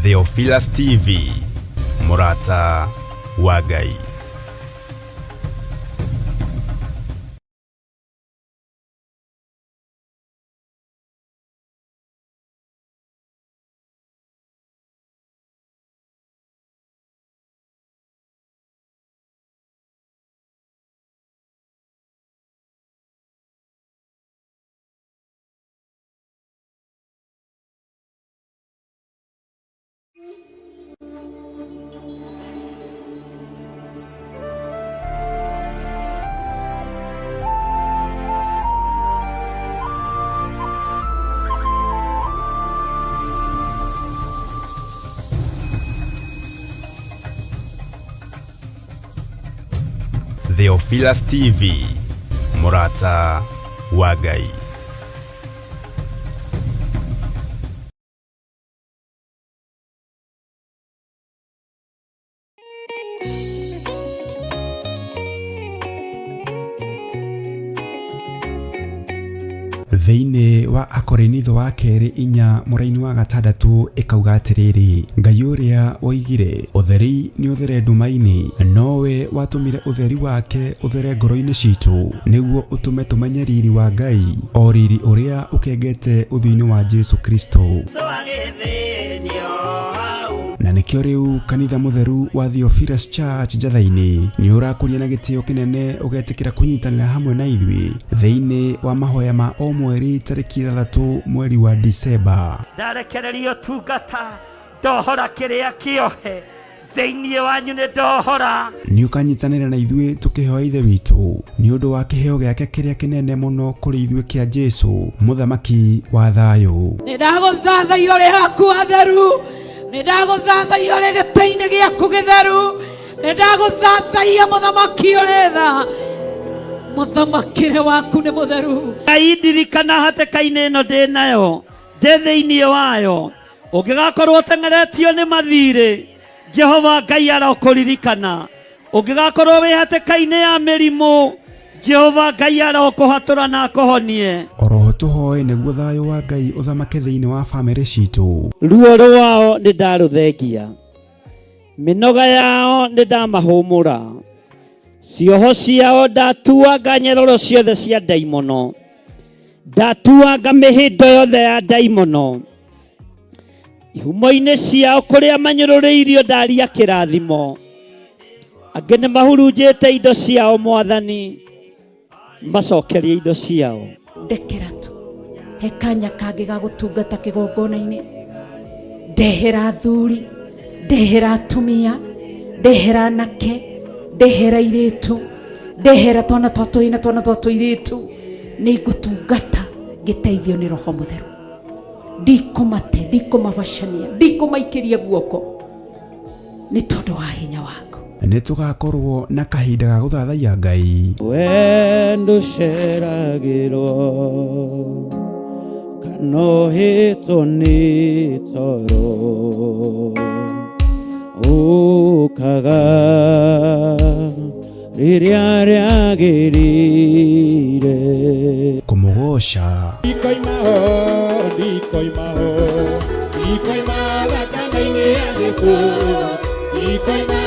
Theophilus TV, Murata wa Ngai. Theophilus TV, Murata wa Ngai. Thĩinĩ wa Akorinitho wa kerĩ 4 mũraini wa 6 ĩkauga atĩrĩrĩ, Ngai ũrĩa oigire ũtheri nĩ ũthere nduma-inĩ, nowe watũmire ũtheri wake ũthere ngoro-inĩ citũ nĩguo ũtũme tũmenye riri wa Ngai, o riri ũrĩa ũkengete ũthiũ-inĩ wa Jesu Kristo. Na nĩkĩo rĩu kanitha mũtheru wa Theophilus Church Njatha-inĩ nĩ ũrakũria na gĩtĩo kĩnene ũgetĩkĩra kũnyitanĩra hamwe na ithuĩ thĩinĩ wa mahoya ma o mweri tarĩki 3 mweri wa Disemba. Ndarekererio tungata ndohora kĩrĩa kĩohe thĩinĩ wanyu nĩ ndohora. Nĩ ũkanyitanĩra na ithuĩ tũkĩhoya Ithe witũ nĩ ũndũ wa kĩheo gĩake kĩrĩa kĩnene mũno kũrĩ ithuĩ kĩa Jesu mũthamaki wa thayũ. Nĩ ndagũthathaiya ũrĩ haku atheru, nĩ ndagũthathaiya ũrĩ gĩtĩ-inĩ gĩaku gĩtheru, nĩ ndagũthathaiya mũthamaki ũrĩ tha, mũthamakĩre waku nĩ mũtheru. Ngai ndirikana hatĩka-inĩ ĩno ndĩ nayo, ndĩ thĩinĩ wayo, ũngĩgakorwo ũteng'eretio nĩ mathirĩ, Jehova Ngai arokũririkana. Ũngĩgakorwo wĩ hatĩka-inĩ ya mĩrimũ, Jehova Ngai arokũhatũra na akũhonie. Oroho tũhoe nĩguo thayũ wa Ngai ũthamake thĩinĩ wa bamĩrĩ citũ. Ruo rwao nĩ ndarũthengia, mĩnoga yao nĩ ndamahũmũra, cioho ciao ndatuanga nyororo ciothe cia ndaimono, ndatuanga mĩhĩndo yothe ya ndaimono, ihumo-inĩ ciao kũrĩa manyũrũrĩirio ndaria kĩrathimo, angĩ nĩ mahurunjĩte indo ciao Mwathani, macokerie indo ciao. Ndekera tu he kanya kangĩ ga gũtungata kĩgongona-inĩ, ndehera athuri, ndehera atumia, ndehera anake, ndehera airĩtu, ndehera twana twa tũi twana twa tũirĩtu, nĩ ngũtungata ngĩteithio nĩ Roho Mũtheru. Ndikũmate, ndikũmabacania, ndikũmaikĩria guoko nĩ tondũ wa hinya waku. Nĩ tũgakorwo na kahinda ga gũthathaiya Ngai. Wendo ceragĩrwo kanohĩtwo nĩ toro, ũkaga rĩrĩa rĩagĩrĩire. Kũmũgoca ndikoima thakame-inĩ ya Jesũ, ndikoima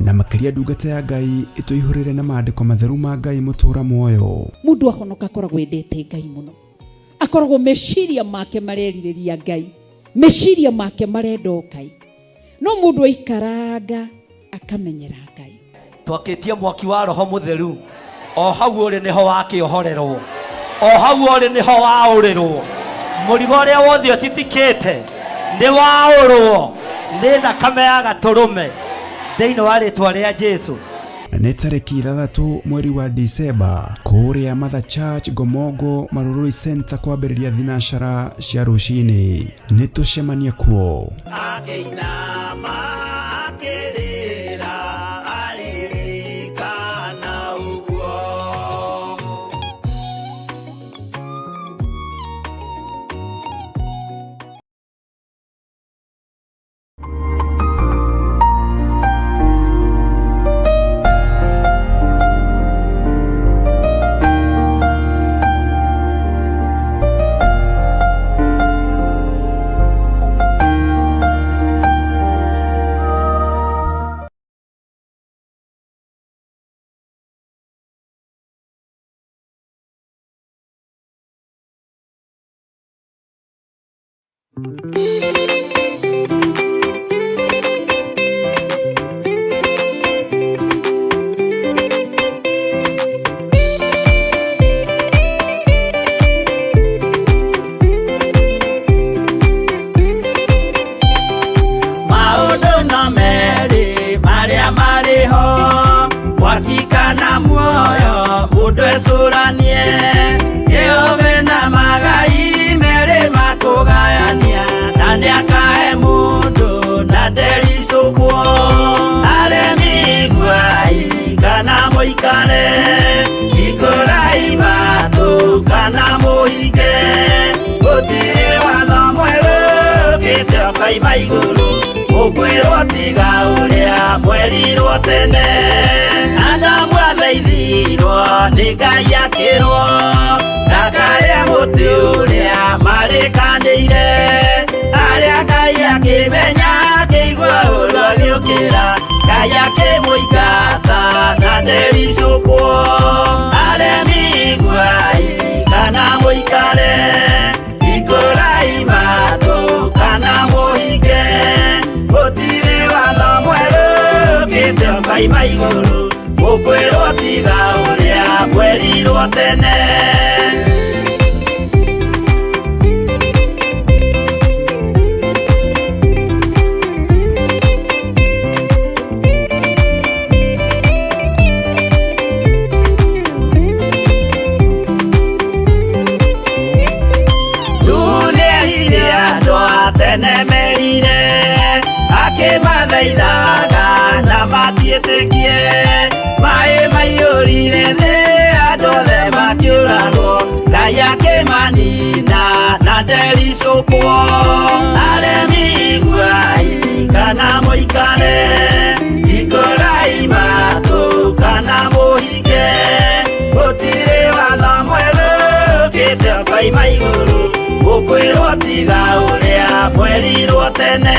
na makĩria ndungata ya Ngai ĩtũihũrĩre na maandĩko matheru ma Ngai mũtũra muoyo. Mũndũ ahonoka akoragwo endete Ngai mũno, akoragwo meciria make marerirĩria Ngai, meciria make marenda Ngai, no mũndũ aikaranga akamenyera Ngai. Twakĩtie mwaki wa Roho Mũtheru, o hau ũrĩ nĩho wakĩohorerwo, o hau ũrĩ nĩho waũrĩrwo, mũrigo ũrĩa wothe ũtitikĩte nĩ waũrwo nĩ thakame ya Gatũrũme thĩinĩ wa rĩtwa rĩa Jesu. Nĩ tarĩki 3 mweri wa Disemba kũrĩa Mother Church Gomongo Marurui Center kwambĩrĩria thinacara cia rũcinĩ. Nĩ tũcemanie kuo. Wakikana muoyo mudwe suranie Jehove na magai mere makugayania Nani akahe mundu na derisukwo Aremi guai kana moikare Ikorai matu kana mohige Gutire watho mweru kite okaima iguru Ukwirwo tiga uria mwerirwo tene Adamu athaithirwo nĩ Ngai akĩrwo ndakarĩa mũtĩ ũrĩa marĩkanĩire arĩa Ngai akĩmenya akĩigua ũndũ agĩũkĩra Ngai akĩmũingata na ndericũkwo aremi guai kana mũikare ikũrai matũ kana mũhinge gũtirĩ watho mwerũ ũkĩte ũkaima igũrũ Ukwirwo tiga uria mwerirwo tene Dunia ire andũ a tene merire akĩmathaithaga na matiĩtĩkie Mae maiyũrire thĩ andũ othe makĩũragwo Ngai akĩmanina na ndericũkwo aremi guai kana mũikare ikũrai matũ kana mũhinge gũtirĩ watho mwerũ ũkĩte ũkaima igũrũ ũkwĩrwo tiga ũrĩa mwerirwo tene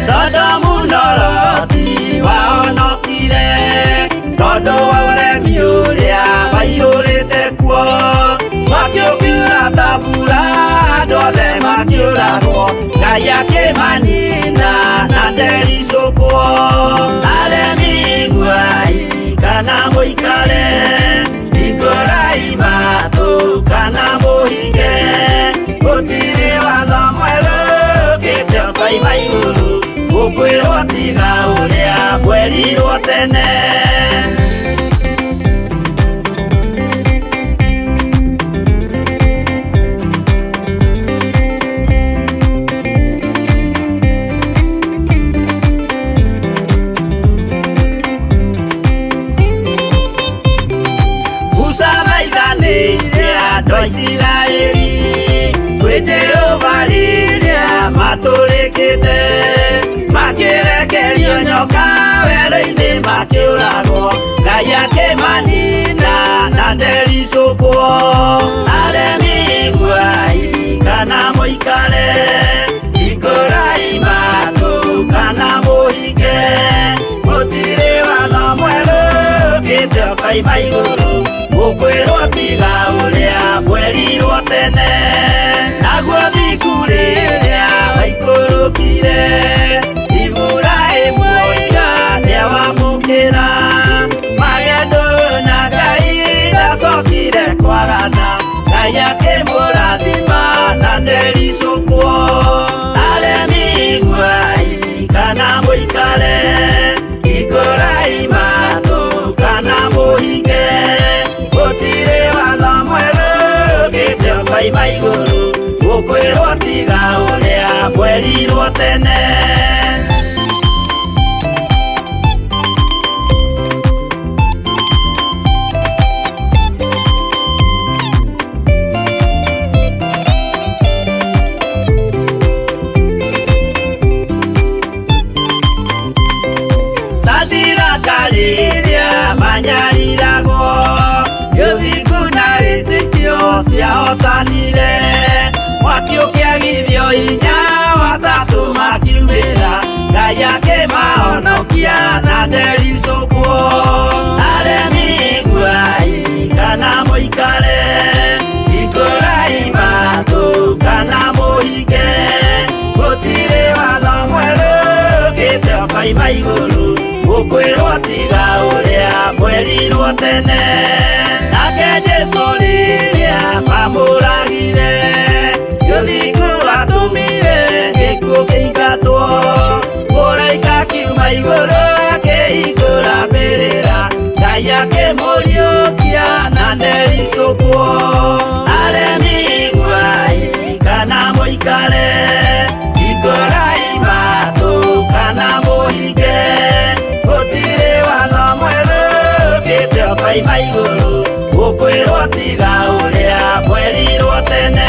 Sodomu na Loti wahonokire Tondũ wa ũremi ũrĩa waiyũrĩte kuo Mwaki ũkiura ta mbura andũ othe makĩũragwo Ngai akĩmanina na ndericũkwo aremi guai kana mũikare ikũrai matũ kana mũhinge gũtirĩ watho mwerũ ũkĩte ũkaima igũrũ ũkwĩrwo tiga ũrĩa mwerirwo tene Isiraeli kwĩ Jehova rĩrĩa matũrĩkĩte makĩrekerio nyoka werũ-inĩ makĩũragwo Ngai akĩmanina na ndericũkwo aremi guai kana mũikare ikũrai matũ kana mũhinge gũtirĩ watho mwerũ ũkĩte ũkaima igũrũ Ukwĩrwo tiga ũrĩa mwerirwo tene Naguo thiku rĩrĩa waikũrũkire Iburahĩmu oiga nĩawamũkĩra Magendo na Ngai ndacokire kwarana Ngai akĩmũrathima na ndericũkwo aremi guai kana mũikare ikũrai matũ kana mũhinge gũtirĩ watho mwerũ ũkĩte ũkaima igũrũ ũkwĩrwo tiga ũrĩa mwerirwo tene Sadiraka rĩrĩa manyariragwo Yothiku na wĩtĩkio ciahotanire Mwaki ũkĩagithio hinya watatũ makiumĩra Ngai akĩmahonokia na ndericũkwo aremi guai kana mũikare ikũrai matũ kana mũhinge gukwirwo tiga uria mwerirwo tene nake Jesu riria mamuragire yuthingu atumire gikuo kiingatwo mũraika kiuma igũrũ akĩhingũra mbĩrĩra Ngai akĩmũriũkia na ndericũkwo aremi iguai kana mũikare ikorai matũ kana mũhinge gũtirĩ watho mwerũ ũkĩte ũkaima igũrũ gũkwĩrwo tiga ũrĩa mwerirwo tene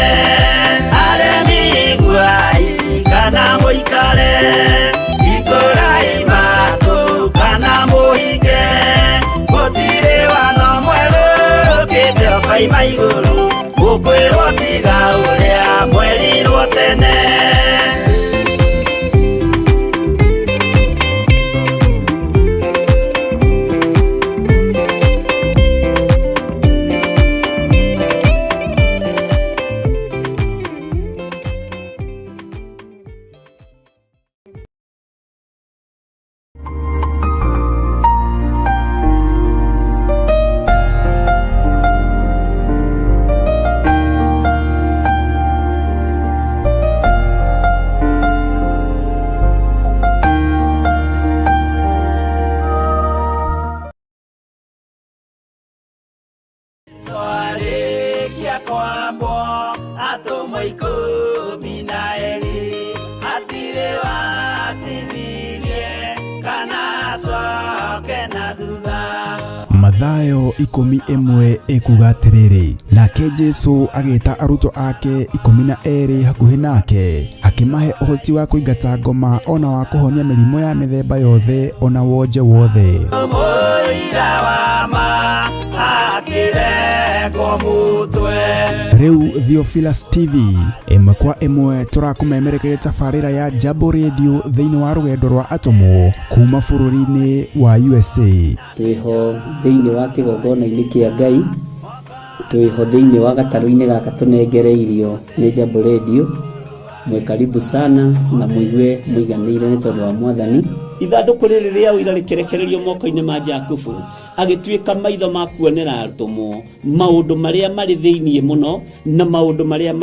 aremi iguai kana mũikare ikorai matũ kana mũhinge gũtirĩ watho mwerũ ũkĩte ũkaima igũrũ gũkwĩrwo tiga ũrĩa mwerirwo tene Swarĩkia kwambwo atũmwo 12 hatirĩ watithirie kana acoke na thutha Mathayo 11 ikuga atĩrĩrĩ, nake Jesu agĩĩta arutwo ake 12 hakuhĩ nake akĩmahe ũhoti wa kũingata ngoma ona wa kũhonia mĩrimũ ya mĩthemba yothe ona wonje wothe. mũira wa ma akĩrekwo mũtwe Rĩu Theophilus TV ĩmwe kwa ĩmwe tũrakũmemerekeria tabarĩra ya Jambo Radio thĩinĩ wa rũgendo rwa atũmwo kuma bũrũri-inĩ wa USA. Twĩho thĩinĩ wa kĩgongona-inĩ kĩa Ngai, twĩho thĩinĩ wa gatarũ-inĩ gaka tũnengereirio nĩ Jambo Radio. Mwe karibu sana na mũigue mũiganĩire nĩ tondũ wa Mwathani. ithandũkũ rĩrĩ rĩa ũira rĩkĩrekererio moko-inĩ ma Jakubu agĩtuĩka maitho ma kuonera atũmwo maũndũ marĩa marĩ thĩinĩ mũno na maũndũ marĩa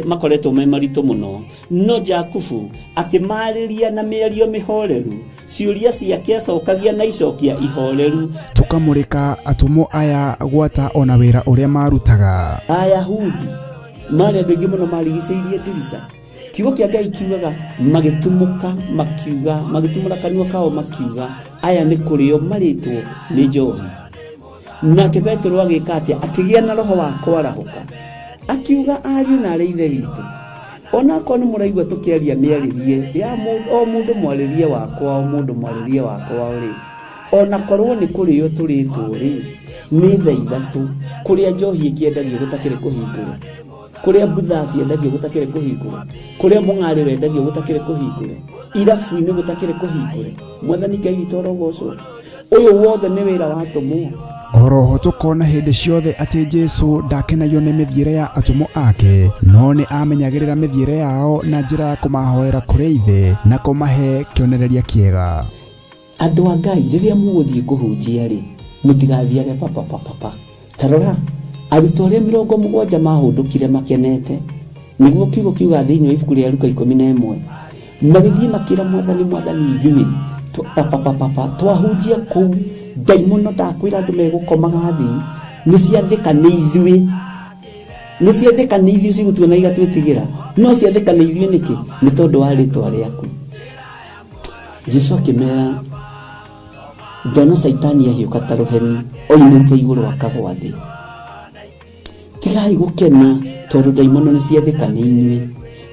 makoretwo me maritũ mũno, no Jakubu akĩmarĩria na mĩario mĩhoreru, ciũria ciake acokagia na icokia ihoreru. Tũkamũrĩka atũmwo aya gwata ona wĩra ũrĩa marutaga. Ayahudi marĩ andũ aingĩ mũno marigicĩirie ndirica. Kiugo kĩa Ngai kiugaga magĩtumũka makiuga, magĩtumũra kanua kao makiuga aya nĩ kũrĩo marĩtwo nĩ njohi. Nake Petero agĩka atĩa? Akĩgĩa na roho wa kwarahũka akiuga ariũ na arĩ ithe witũ, ona korwo nĩ mũraigua tũkĩaria mĩarĩrie ya o mũndũ mwarĩrie wakwa, o mũndũ mwarĩrie wakwa rĩ, ona korwo nĩ kũrĩo tũrĩtwo rĩ, nĩ thaa ithatũ kũrĩa njohi ĩkĩendagio gũtakĩrĩ kũhingũre, kũrĩa mbutha ciendagio gũtakĩrĩ kũhingũre, kũrĩa mũng'arĩ wendagio gũtakĩrĩ kũhingũre, irabu-inĩ gũtakĩrĩ kũhingũre. Mwathani Ngai witũ arogocwo. Ũyũ wothe nĩ wĩra wa atũmwo. Oroho tũkona hĩndĩ ciothe atĩ Jesu ndakenagio nĩ mĩthiĩre ya atũmwo ake, no nĩ amenyagĩrĩra mĩthiĩre yao na njĩra ya kũmahoera kũrĩ ithe na kũmahe kĩonereria kĩega. Andũ a Ngai rĩrĩa mũgũthiĩ kũhunjia rĩ, mũtigathiage papa. Tarora arutwo arĩa 70 mahũndũkire makenete, nĩguo kiugo kiuga thĩinĩ wa ibuku rĩa Luka 11, magĩthiĩ makĩra Mwathani ithuĩ papa twahunjia kũu, ndaimono ndakwĩra andũ megũkomaga thĩ, nĩciathĩka nĩ ithuĩ cigũtuona igatwĩtigĩra, no ciathĩka nĩ ithuĩ nĩkĩ? Nĩ tondũ wa rĩtwa rĩaku. Jesu akĩmera, ndona Saitani ahiũka ta rũheni oimĩte igũrũ akagwa thĩ. Tigai gũkena tondũ ndaimono nĩciathĩka nĩ inyuĩ,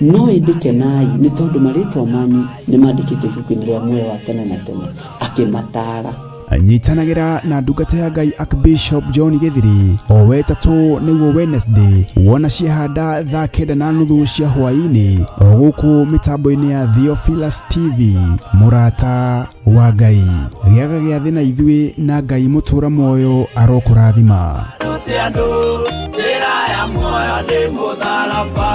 no ĩndĩ kenai nĩ tondũ marĩtwa manyu nĩ mandĩkĩtwo ibuku-inĩ rĩa muoyo wa tene na tene. Akĩmataara. Nyitanagĩra na ndungata ya Ngai Archbishop John Gĩthiri o wetatũ nĩguo Wednesday wona ciehanda thaa 9:30 cia hwaĩ-inĩ o gũkũ mĩtambo-inĩ ya Theophilus TV. Mũrata wa Ngai gĩaga gĩathĩ na ithuĩ na Ngai mũtũra muoyo arokũrathima. andũ njĩra ya muoyo nĩ mũtharaba.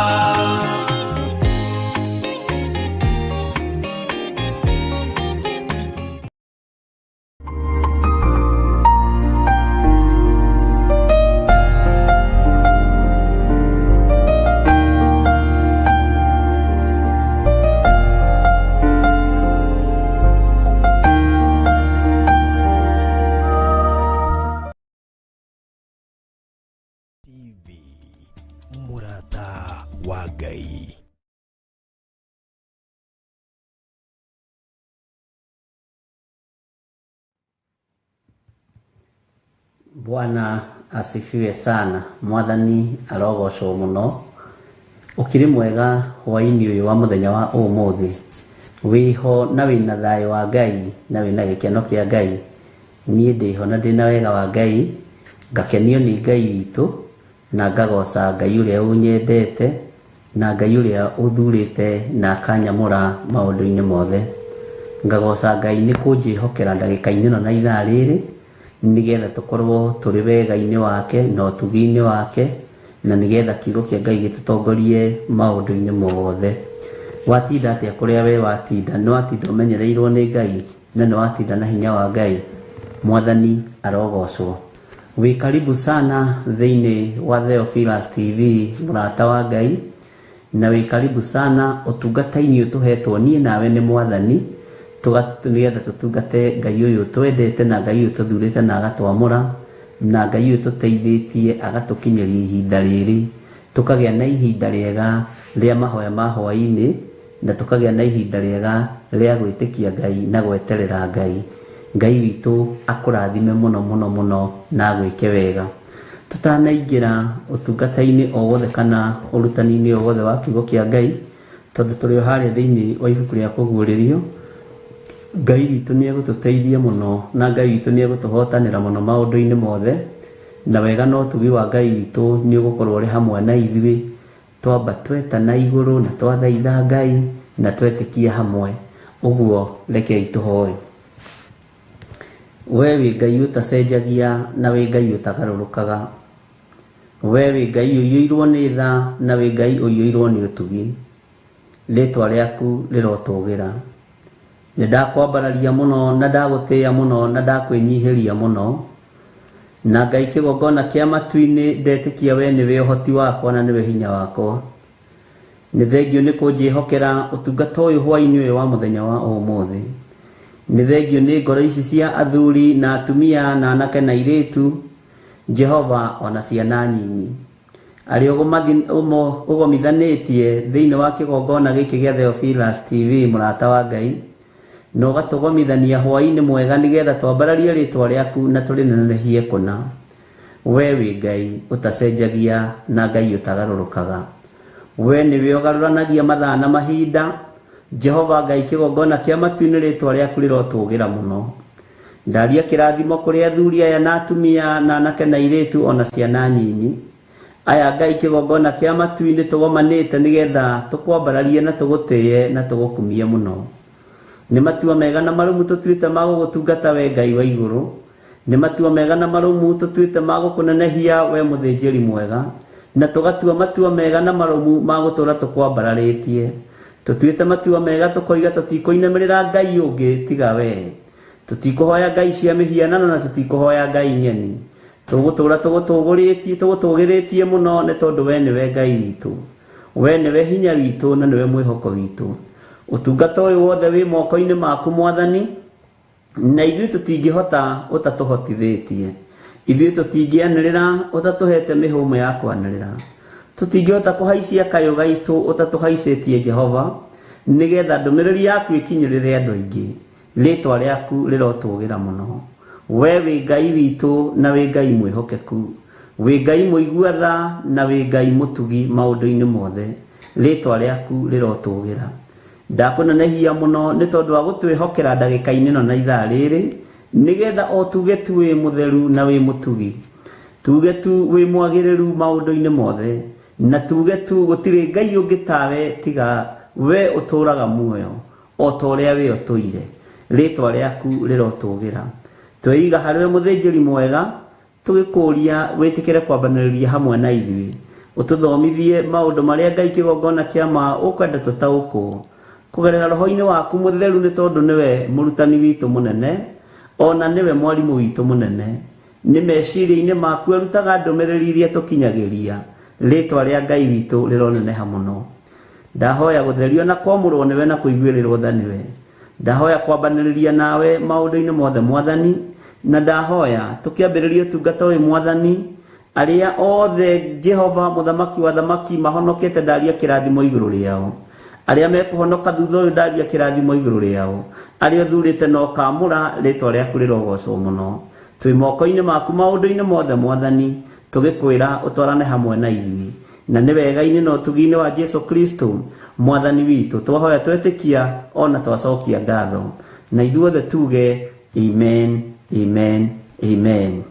mũrata wa Ngai. Bwana asifiwe sana. Mwathani arogocwo muno. Ukiri mwega hwaini uyu wa muthenya wa umuthi. Wiho na wina thayo wa Ngai na wina gikeno kia Ngai. Nie ndiho na ndina wega wa Ngai. Ngakenio ni Ngai witu na ngagoca Ngai uria unyendete na Ngai uria uthurite na akanyamura maundu-ini mothe. Ngagoca Ngai ni kunjihokera ndagika-ini no na ithaa riri nigetha tukorwo turi wega-ini wake na utugi-ini wake na nigetha kiugo kia Ngai gitutongorie maundu-ini mothe. Watinda atia kuria we watinda no watinda umenyereirwo ni Ngai na no watinda na hinya wa Ngai. Mwathani arogocwo. Wi karibu sana thiini wa Theophilus TV murata wa Ngai na wi karibu sana utungata-ini utuhetwo nie nawe ni Mwathani nigetha tutungate Ngai uyu twendete na Ngai uyu tuthurite na agatwamura na Ngai uyu tuteithitie agatukinyeria ihinda riri tukagia na ihinda riega ria mahoya ma hwaini na tukagia na ihinda riega ria gwitikia Ngai na gweterera Ngai. Ngai witu akurathime muno muno muno na gwike wega. Tutanaingira utungata-ini o wothe kana urutani-ini o wothe wa kiugo kia Ngai tondu turi haria thiini wa ibuku ria kuguririo. Ngai witu ni egututeithia muno na Ngai witu ni egutuhotanira muno maundu-ini mothe na wega no tugi wa Ngai witu ni ugukorwo uri hamwe na ithui twamba tweta na iguru na twathaitha Ngai na twetikia hamwe. Uguo reke ituhoe. We wi Ngai utacenjagia na wi Ngai utagarurukaga. We wi Ngai uiyirwo ni tha na wi Ngai uiyirwo ni utugi. Ritwa riaku rirotugira. Nindakwambararia muno na ndagutia muno na ndakwinyihiria muno. Na Ngai kigongona kia matu-ini ndetikia we niwe uhoti wakwa na niwe hinya wakwa. Ni thengio ni kunjihokera utungata uyu hwaini uyu wa muthenya wa umuthi. Ni thengio ni ngoro ici cia athuri na atumia na anake na iritu Jehova ona ciana nyinyi ari ugomithanetie thiini wa kigongona giki gia Theophilus TV murata wa Ngai no gatugomithania hwaini mwega nigetha twambararie ritwa riaku na turinenehie kuna. We wi Ngai utacenjagia na Ngai utagarurukaga. We niwe ugaruranagia mathaa na mahinda. Jehova Ngai kigongona kia matu-ini ritwa riaku rirotugira muno. Ndaria kirathimo kuri athuri aya na atumia na anake na iritu ona ciana nyinyi. Aya Ngai kigongona kia matu-ini tugomanite nigetha tukwambararie na tugutie na tugukumie muno. Ni matua mega na marumu tutuite magugutungata we Ngai wa iguru. Ni matua mega na marumu tutuite magukunenehia we muthinjiri mwega na tugatua matua mega na marumu magutura tukwambararitie. Tutuite matua mega tukoiga tutikoinamirira Ngai ungi tiga we. Tutikuhoya Ngai cia mihianano na tutikuhoya Ngai nyeni. Tugutura tugutugiritie muno ni tondu we niwe Ngai witu. We niwe hinya witu na niwe mwihoko witu. Utungata uyu wothe wi moko-ini maku Mwathani na ithuĩ tutingihota utatuhotithitie. Ithuĩ tutingianirira utatuhete mihumo ya kwanirira. Tutingihota kuhaicia kayo gaitu utatuhaicetie Jehova nigetha ndumiriri yaku ikinyirire andu aingi. Ritwa riaku rirotugira muno. We wi Ngai witu na wi Ngai mwihokeku. Wi Ngai muigua tha na wi Ngai mutugi maundu-ini mothe. Ritwa riaku rirotugira. Ndakunenehia muno ni tondu wa gutwihokera ndagika-ini no na ithaa riri nigetha o tuge tu wi mutheru na wi mutugi. Tuge tu wi mwagiriru maundu-ini mothe na tuge tu gutiri Ngai ungi tawe tiga we uturaga muoyo o ta uria we utuire. Ritwa riaku rirotugira. Tweiga hariwe muthinjiri mwega tugikuria witikire kwambaniriria hamwe na ithui. Ututhomithie maundu maria Ngai kigongona kia ma ukwenda tutaukwo kugerera roho-ini waku mutheru ni tondu niwe murutani witu munene ona niwe mwarimu witu munene. Ni meciria-ini maku arutaga ndumiriri iria tukinyagiria. Ritwa ria Ngai witu rironeneha muno. Ndahoya gutherio na kwamurwo niwe na kuiguirirwo tha niwe. Ndahoya kwambaniriria nawe maundu-ini mothe Mwathani na ndahoya tukiambiriria utungata uyu Mwathani aria othe Jehova muthamaki wa thamaki mahonokete ndaria kirathimo iguru riao aria mekuhonoka thutha uyu ndaria kirathimo iguru riao aria thurite no kamura ritwa riaku rirogocwo muno twi moko-ini maku maundu-ini mothe mwathani tugikwira utwarane hamwe na ithui na ni wega-ini no tugi-ini wa Jesu Kristo mwathani witu twahoya twetikia ona twacokia ngatho na ithuothe tuge amen amen amen.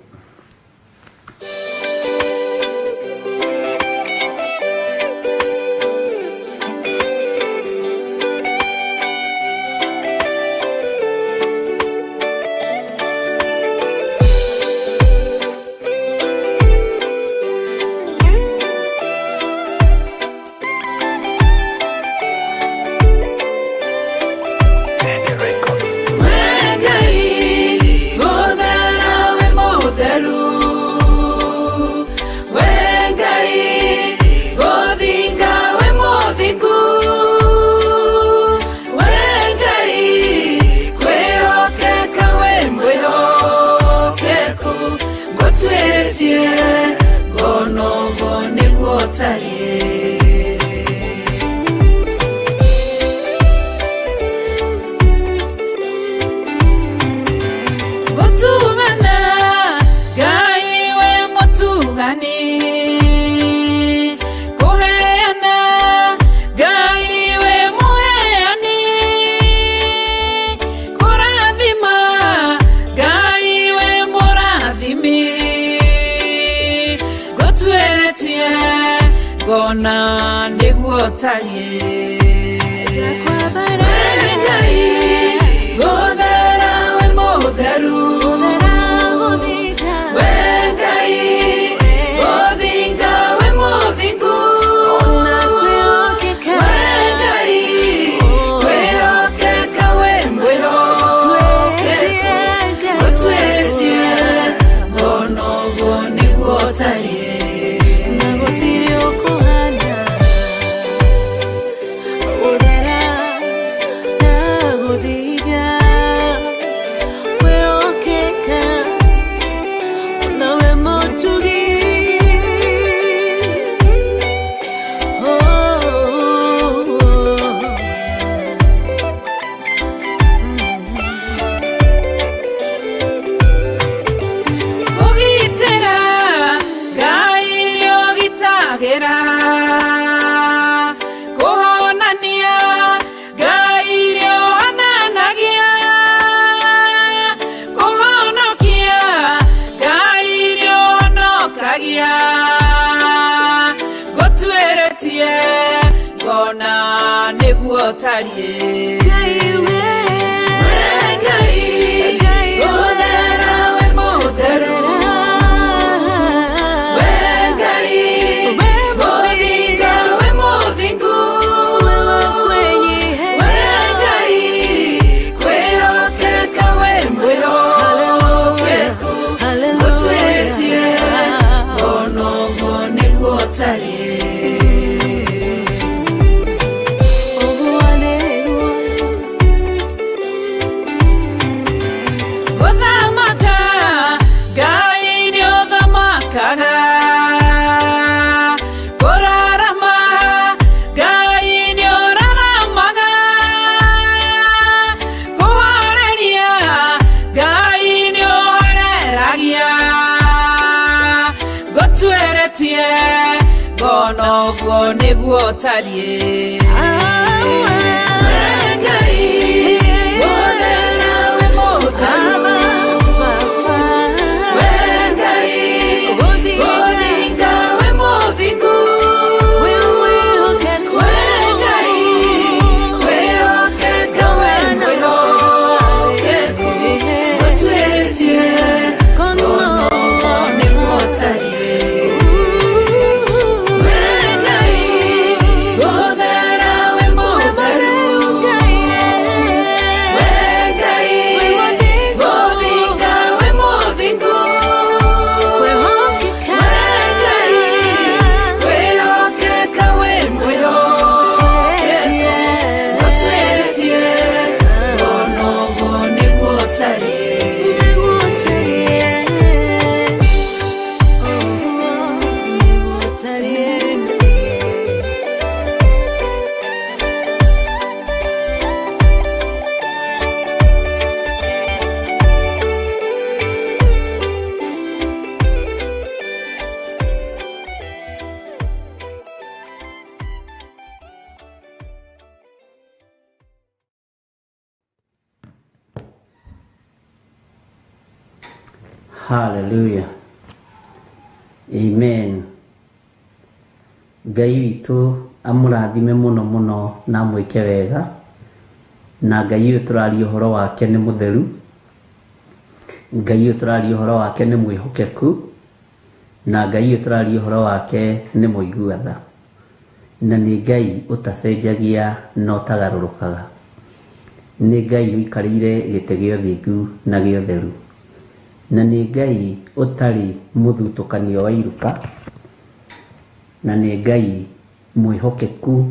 Gona niguo tarie gothera we mutheru wengai gothinga we muthingu wengai kwihokeka we mwihokeku gutweretie gona uguo niguo tarie tarie gono guo niguo tarie Go there, Hallelujah. Amen. Ngai witũ amũrathime mũno mũno na mwĩke wega, na Ngai ũyũ tũraria ũhoro wake nĩ mũtheru, Ngai ũyũ tũraria ũhoro wake nĩ mwĩhokeku, na Ngai ũyũ tũraria ũhoro wake nĩ mũiguatha, na nĩ Ngai ũtacenjagia na ũtagarũrũkaga, nĩ Ngai ũikarĩire gĩtĩ gĩa ũthingu na gĩa ũtheru, na nĩ Ngai ũtarĩ mũthutũkanio wa iruka, na nĩ Ngai mwĩhokeku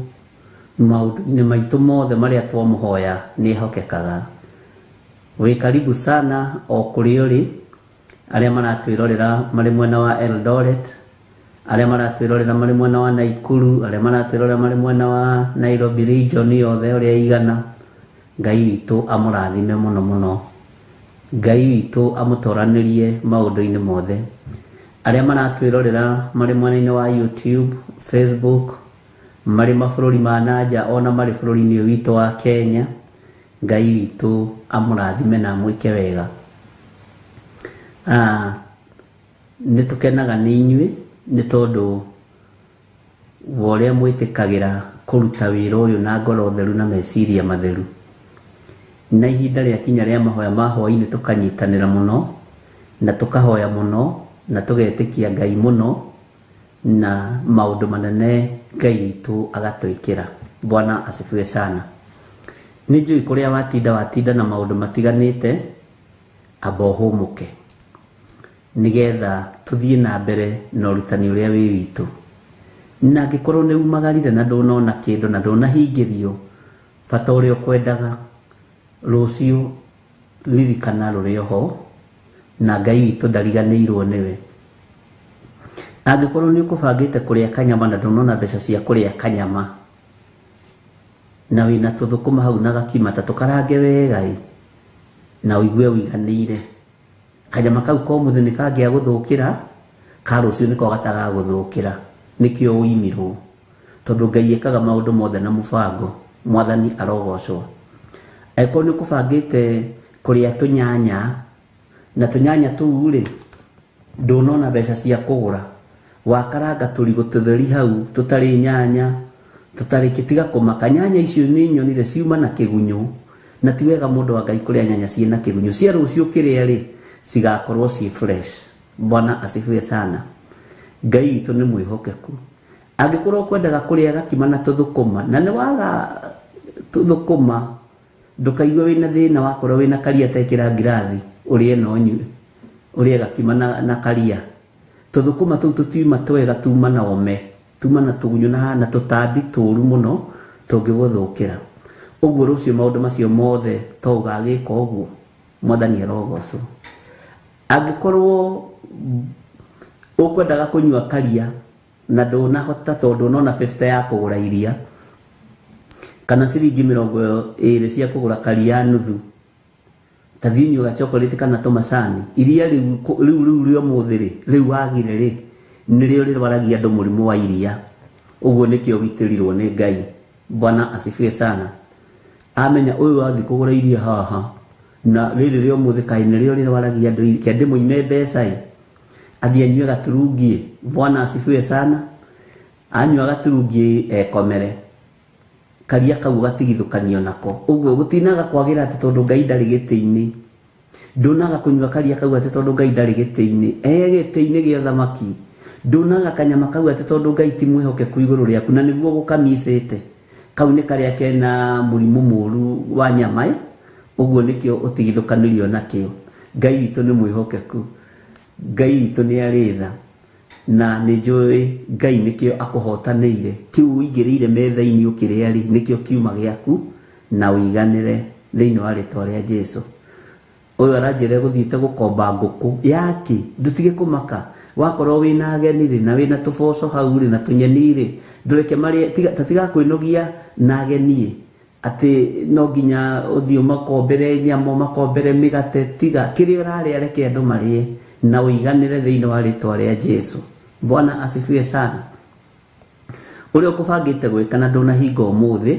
maũndũ-inĩ maitũ mothe marĩa twamũhoya nĩ ehokekaga. Wĩ karibu sana o kũrĩa ũrĩ, arĩa maratwĩrorera marĩ mwena wa Eldoret, arĩa maratwĩrorera marĩ mwena wa Naikuru, arĩa maratwĩrorera marĩ mwena wa Nairobi region yothe ũrĩa igana. Ngai witũ amũrathime mũno mũno, Ngai witũ amũtoranĩrie maũndũ-inĩ mothe. Arĩa maratwĩrorera marĩ mwena-inĩ wa YouTube, Facebook, marĩ mabũrũri ma nanja ona marĩ bũrũri-inĩ witũ wa Kenya, Ngai witũ amũrathime na mwĩke wega. Nĩtũkenaga nĩ inyuĩ nĩ tondũ wa ũrĩa mwĩtĩkagĩra kũruta wĩra ũyũ na ngoro theru na meciria matheru, na ihinda rĩa kinya rĩa mahoya ma hwaĩ-inĩ tũkanyitanĩra mũno na tũkahoya mũno na tũgetĩkia Ngai mũno, na maũndũ manene Ngai witũ agatwĩkĩra. Bwana asifiwe sana. Nĩnjũĩ kũrĩa watinda na maũndũ matiganĩte, amba ũhũmũke nĩgetha tũthiĩ na mbere na ũrutani ũrĩa wĩ witũ. Na angĩkorwo nĩ umagarire na ndũnona kĩndũ na ndũnahingĩrio bata ũrĩa ũkwendaga, rũciũ ririkana rũrĩ oho, na Ngai witũ ndariganĩirwo nĩwe. Angĩkorwo nĩ ũkũbangĩte kũrĩa kanyama na ndũnona mbeca cia kũrĩa kanyama, na wĩna tũthũkũma hau na gakima, ta tũkarange wega na ũigue ũiganĩire, kanyama kau ko mũthĩ nĩ kangĩa gũthũkĩra, ka rũciũ nĩko gatagagũthũkĩra, nĩkĩo ũimirwo, tondũ Ngai ekaga maũndũ mothe na mũbango. Mwathani arogocwo. Angĩkorwo nĩ ũkũbangĩte kũrĩa tũnyanya, na tũnyanya tũu rĩ ndũnona mbeca cia kũgũra, wakaranga tũrigũ tũtheri hau tũtarĩ nyanya, tũtarĩ kĩtiga kũmaka, nyanya icio nĩ nyonire ciuma na kĩgunyũ, na ti wega mũndũ wa Ngai kũrĩa nyanya ciĩ na kĩgunyũ. Cia rũciũ kĩrĩa rĩ cigakorwo ciĩ fresh. Bwana asifiwe sana. Ngai witũ nĩ mwĩhokeku. Angĩkorwo kwendaga kũrĩa gakima na tũthũkũma, na nĩ waga tũthũkũma, ndũkaigue wĩna thĩna wakorwo wĩna karia tekĩra ngirathi ũrĩe no nyue, ũrĩe gakima na karia. Tũthũkũma tũu tũtiuma twega, tuma na ome, tuma na tũgunyũ na tũtambi tũru mũno tũngĩgũthũkĩra. Ũguo rũciũ maũndũ macio mothe to ũgagĩka ũguo. Mwathani arogocwo. Angĩkorwo ũkwendaga kũnyua karia na ndũnahota tondũ ũnona 50 ya kũgũra iria, kana ciringi 20 cia kũgũra karia nuthu, ta thiĩ nyua chocolate kana tũmacani, iria rĩu rĩa mũthĩ rĩu wagire rĩ nĩrĩo rĩrwaragia andũ mũrimũ wa iria. Ũguo nĩkĩo gitĩrirwo nĩ Ngai. Bwana asifiwe sana. Amenya ũyũ wathiĩ kũgũra iria haha, na rĩrĩ rĩa mũthĩ kaĩ nĩrĩo rĩrwaragia andũ, kĩande mũime mbeca athiĩ anyue gaturungi. Bwana asifiwe sana. Anyua gaturungi ekomere, karia kau gatigithũkanio nako. Ũguo gũtinaga kwagĩra atĩ tondũ Ngai ndarĩ gĩtĩ-inĩ, ndũnaga kũnyua karia kau atĩ tondũ Ngai ndarĩ gĩtĩ-inĩ, gĩtĩ-inĩ gĩa thamaki. Ndũnaga kanyama kau atĩ tondũ Ngai ti mwĩhokeku igũrũ rĩaku, na nĩguo gũkamicĩte. Kau nĩ karĩa kena mũrimũ mũru wa nyama. Ũguo nĩkĩo ũtigithũkanĩrio nakĩo. Ngai witũ nĩ mwĩhokeku, Ngai witũ nĩ arĩ tha, na nĩ njũĩ Ngai nĩkĩo akũhotanĩire. Kĩu ũigĩrĩire metha-inĩ ũkĩrĩa rĩ nĩkĩo kiuma gĩaku, na ũiganĩre thĩinĩ wa rĩtwa rĩa Jesũ. Ũyũ aranjĩra gũthiĩte gũkomba ngũkũ yake, ndutige kũmaka. Wakorwo wĩna ageni rĩ na wĩna tũboco hau rĩ na tũnyeni rĩ, ndũreke marĩa tatigakwĩnogia na ageni atĩ no nginya ũthiĩ makombere nyama, makombere mĩgate. Tiga kĩrĩa ũrarĩa reke andũ marĩe na ũiganĩre thĩinĩ wa rĩtwa rĩa Jesũ. Bwana asifiwe sana. Ũrĩa ũkũbangĩte gwĩka na ndũnahinga ũmũthĩ,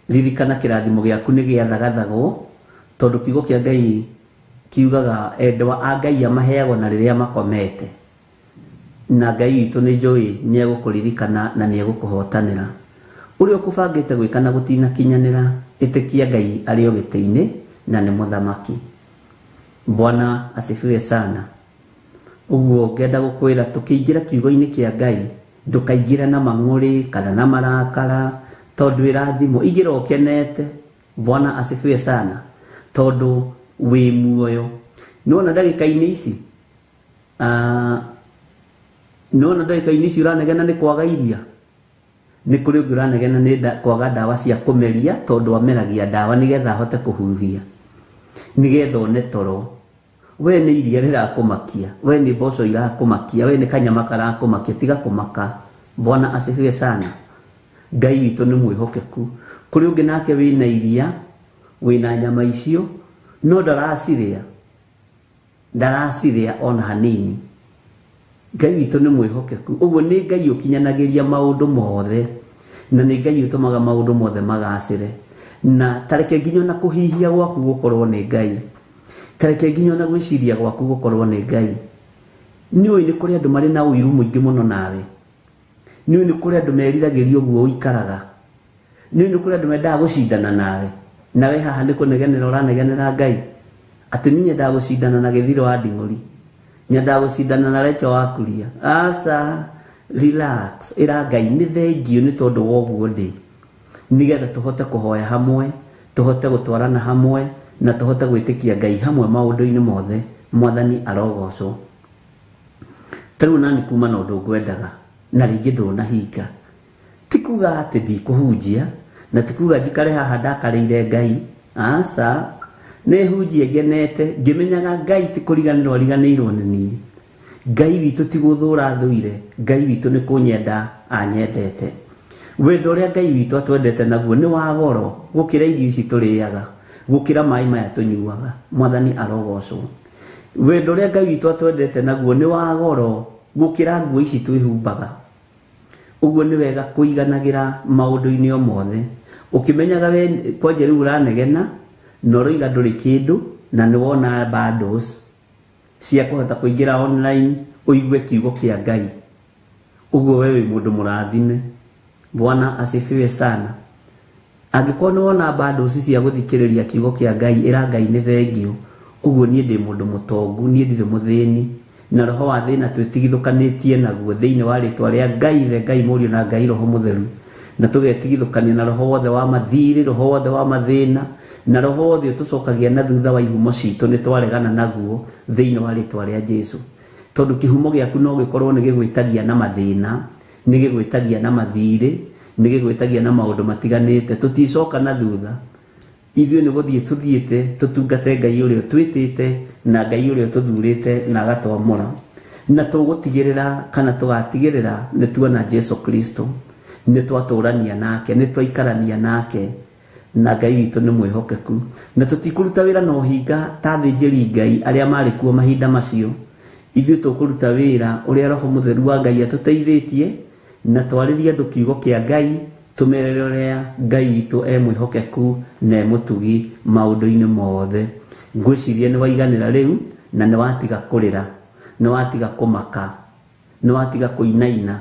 ririkana kĩrathimo gĩaku nĩ gĩathagathagwo, tondũ kiugo kĩa Ngai kiugaga endwa a Ngai amaheagwo na riria makomete, na Ngai witũ nĩ njũĩ nĩ egũkũririkana na nĩ egũkũhotanĩra. Ũrĩa ũkũbangĩte gwĩka na gũtinakinyanĩra, ĩtĩkia Ngai arĩ o gĩtĩ-inĩ na nĩ mũthamaki. Bwana asifiwe sana. Ũguo ngenda gũkwĩra tũkĩingĩra kiugo-inĩ kĩa Ngai, ndũkaingĩra na mang'ũrĩ kana na marakara, tondũ irathimo ingĩra ũkenete. Bwana asifiwe sana, tondũ wĩ muoyo. Nona ndagĩka-inĩ ici ũranegena nĩ kwaga iria, nĩ kũrĩ ũngĩ ũranegena nĩ kwaga ndawa cia kũmeria, tondũ ameragia ndawa nĩgetha ahote kũhuhia, nĩgetha one toro. We nĩ iria rĩrakũmakia, we nĩ mboco irakũmakia, we nĩ kanyama karakũmakia, tiga kũmaka. Bwana asifiwe sana. Ngai witũ nĩ mwĩhokeku. Kũrĩ ũngĩ nake wĩna iria, wĩna nyama icio, no ndaracirĩa ona hanini. Ngai witũ nĩ mwĩhokeku. Ũguo nĩ Ngai ũkinyanagĩria maũndũ mothe, na nĩ Ngai ũtũmaga maũndũ mothe magacĩre. Na tareke nginya na kũhihia gwaku gũkorwo nĩ Ngai, tareke nginya na gwĩciria gwaku gũkorwo nĩ Ngai. Nĩũĩ nĩ kũrĩ andũ marĩ na ũiru mũingĩ mũno nawe. Nĩũĩ nĩ kũrĩ andũ meriragĩria ũguo ũikaraga. Nĩũĩ nĩ kũrĩ andũ mendaga gũcindana nawe, nawe haha nĩ kũnegenera ũranegenera Ngai. Atĩ niĩ nyendaga gũcindana na Gĩthiro wa Nding'ũri, nyendaga gũcindana na Rachel wa Kuria. Aca, relax. Ĩra Ngai nĩ thengio nĩ tondũ wa ũguo ndĩ, nĩgetha tũhote kũhoya hamwe, tũhote gũtwarana hamwe, na tũhote gwĩtĩkia Ngai hamwe maũndũ-inĩ mothe. Mwathani arogocwo. Tarĩu nani kuma na ũndũ ngwendaga, na rĩngĩ ndũnahinga. Ti kuga atĩ ndikũhunjia, na ti kuga njikare haha ndakarĩire Ngai. Aca, nĩ hunjie ngenete, ngĩmenyaga Ngai ti kũriganĩrwo ariganĩirwo nĩ niĩ. Ngai witũ ti gũthũra thũire, Ngai witũ nĩ kũnyenda anyendete. Wendo ũrĩa Ngai witũ atwendete naguo nĩ wa goro gũkĩra irio ici tũrĩaga, gũkĩra maĩ maya tũnyuaga. Mwathani arogocwo. Wendo ũrĩa Ngai witũ atwendete naguo nĩ wa goro gũkĩra nguo ici twĩhumbaga. Ũguo nĩ wega kũiganagĩra maũndũ-inĩ o mothe. Ũkĩmenyaga we kwanja rĩu ũranegena, na ũroiga ndũrĩ kĩndũ, na nĩ wona bundles cia kũhota kũingĩra online ũigue kiugo kĩa Ngai. Ũguo we wĩ mũndũ mũrathime. Bwana asifiwe sana. Angĩkorwo nĩ wona bundles cia gũthikĩrĩria kiugo kĩa Ngai, ĩra Ngai nĩ thengio. Ũguo niĩ ndĩ mũndũ mũtongu, niĩ ndirĩ mũthĩni, na roho wa thĩna twĩtigithũkanĩtie naguo thĩinĩ wa rĩtwa rĩa Ngai, Ngai Mũriũ na Ngai Roho Mũtheru, na tũgetigithũkania na roho wothe wa mathirĩ, roho wothe wa mathĩna, na roho wothe ũtũcokagia na thutha wa ihumo citũ nĩ twaregana naguo thĩinĩ wa rĩtwa rĩa Jesũ. Tondũ kĩhumo gĩaku no gĩkorwo nĩ gĩgwĩtagia na mathĩna, nĩ gĩgwĩtagia na mathirĩ, nĩ gĩgwĩtagia na maũndũ matiganĩte. Tũticoka na thutha, ithuĩ nĩ gũthiĩ tũthiĩte tũtungate Ngai ũrĩa twĩtĩte, na Ngai ũrĩa tũthurĩte na agatwamũra, na tũgũtigĩrĩra kana tũgatigĩrĩra nĩ tuona Jesũ Kristo, nĩ twatũrania nake, nĩ twaikarania nake, na Ngai witũ nĩ mwĩhokeku. Na tũtikũruta wĩra na ũhinga ta athĩnjĩri Ngai arĩa marĩ kuo mahinda macio. Ithuĩ tũkũruta wĩra ũrĩa Roho Mũtheru wa Ngai atũteithĩtie, na twarĩrie andũ kiugo kĩa Ngai, tũmerere ũrĩa Ngai witũ mwĩhokeku na mũtugi maũndũ-inĩ mothe. Ngwĩciria nĩ waiganĩra rĩu, na nĩ watiga kũrĩra, nĩ watiga kũmaka, nĩ watiga kũinaina.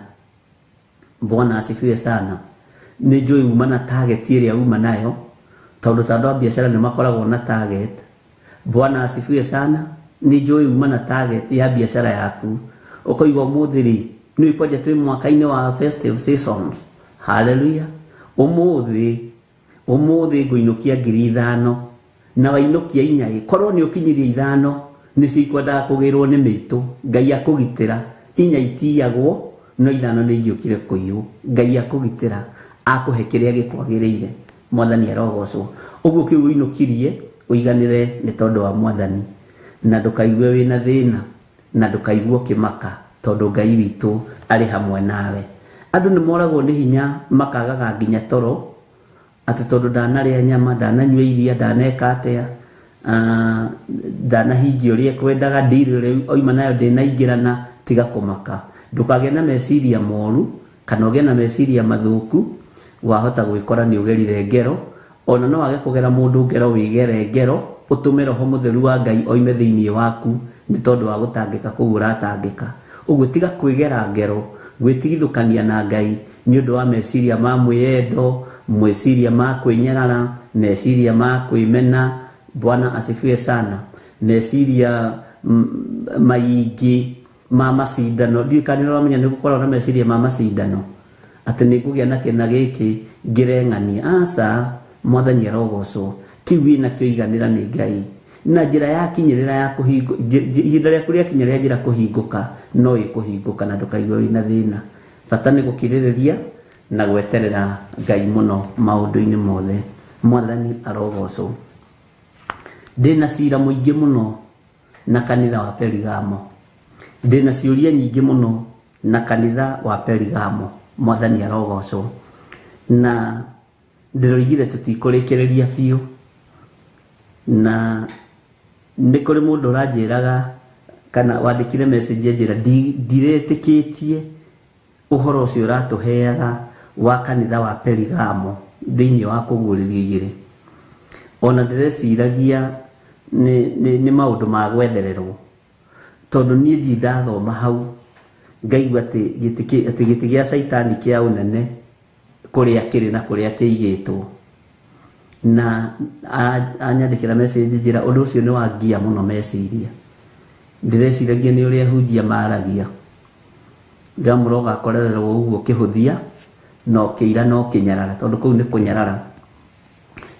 Bwana asifiwe sana. Nĩ njũĩ uma na target ĩrĩa uma nayo, tondũ andũ a biacara nĩ makoragwo na target. Bwana asifiwe sana. Nĩ njũĩ uma na target ya biacara yaku. Ũkoigua ũmũthĩ rĩ, nĩ kwanja twĩ mwaka-inĩ wa festive seasons. Hallelujah. Ũmũthĩ ngũinũkia 5,000, na wainũkia 4, korwo nĩ ũkinyirie 5, nĩ cikwendaga kũgĩrwo nĩ mĩitũ. Ngai akũgitĩra. 4 itiyagwo, no 5 nĩ ingĩũkire kũiywo. Ngai akũgitĩra, akũhe kĩrĩa gĩkwagĩrĩire. Mwathani arogocwo. Ũguo kĩu ũinũkirie ũiganĩre nĩ tondũ wa Mwathani, na ndũkaigue wĩna thĩna, na ndũkaigue ũkĩmaka, tondũ Ngai witũ arĩ hamwe nawe. Andũ nĩ moragwo nĩ hinya makagaga nginya toro, atĩ tondũ ndanarĩa nyama, ndananyua iria, ndaneka atĩa, ndanahingia ũrĩa kwendaga, ndirĩ ũrĩa oima nayo ndĩnaingĩrana, tiga kũmaka. Ndũkagĩe na meciria moru, kana ũgĩe na meciria mathũku, wahota gwĩkora nĩ ũgerire ngero, ona no wage kũgera mũndũ ngero wĩgere ngero, utume roho mutheru wa Ngai oime thiini waku ni tondu wa gutangika kugura tangika uguo tiga kwigera ngero gwitigithukania na Ngai ni undu wa meciria ma mwiyendo mweciria ma kwinyarara meciria ma kwimena. Bwana asifiwe sana. Meciria maingi ma macindano ndikanira wamenya ni gukora na meciria ma macindano ati ni kugia na kina giki ngireng'ani asa mwathani arogocwo kiwi na kioiganira ni Ngai na njira ya kinyirira ya kuhingo ihinda ria kuria kinyirira njira kuhinguka no ikuhinguka na ndukaigwe wina thina. Bata ni gukiririria na gweterera Ngai muno maundu-ini mothe. Mwathani arogocwo. Ndina cira muingi muno na kanitha wa Perigamo. Ndina ciuria nyingi muno na kanitha wa Perigamo. Mwathani arogocwo. Na ndiroigire tutikurikireria biu na ni kuri mundu uranjiraga kana wandikire message njira ndiretikitie uhoro ucio uratuheaga wa kanitha wa Perigamo thiini wa kuguririo igire. Ona ndireciragia ni maundu ma gwethererwo tondu nie ndathoma hau ngaigua ati giti gia saitani kia unene kuria kiri na kuria kiigitwo na anyandikira message njira undu ucio ni wangia muno meciria. Ndireciragia ni uria hunjia maragia ngamuroga akorererwo uguo kihuthia no kiira no kinyarara tondu kuu ni kunyarara.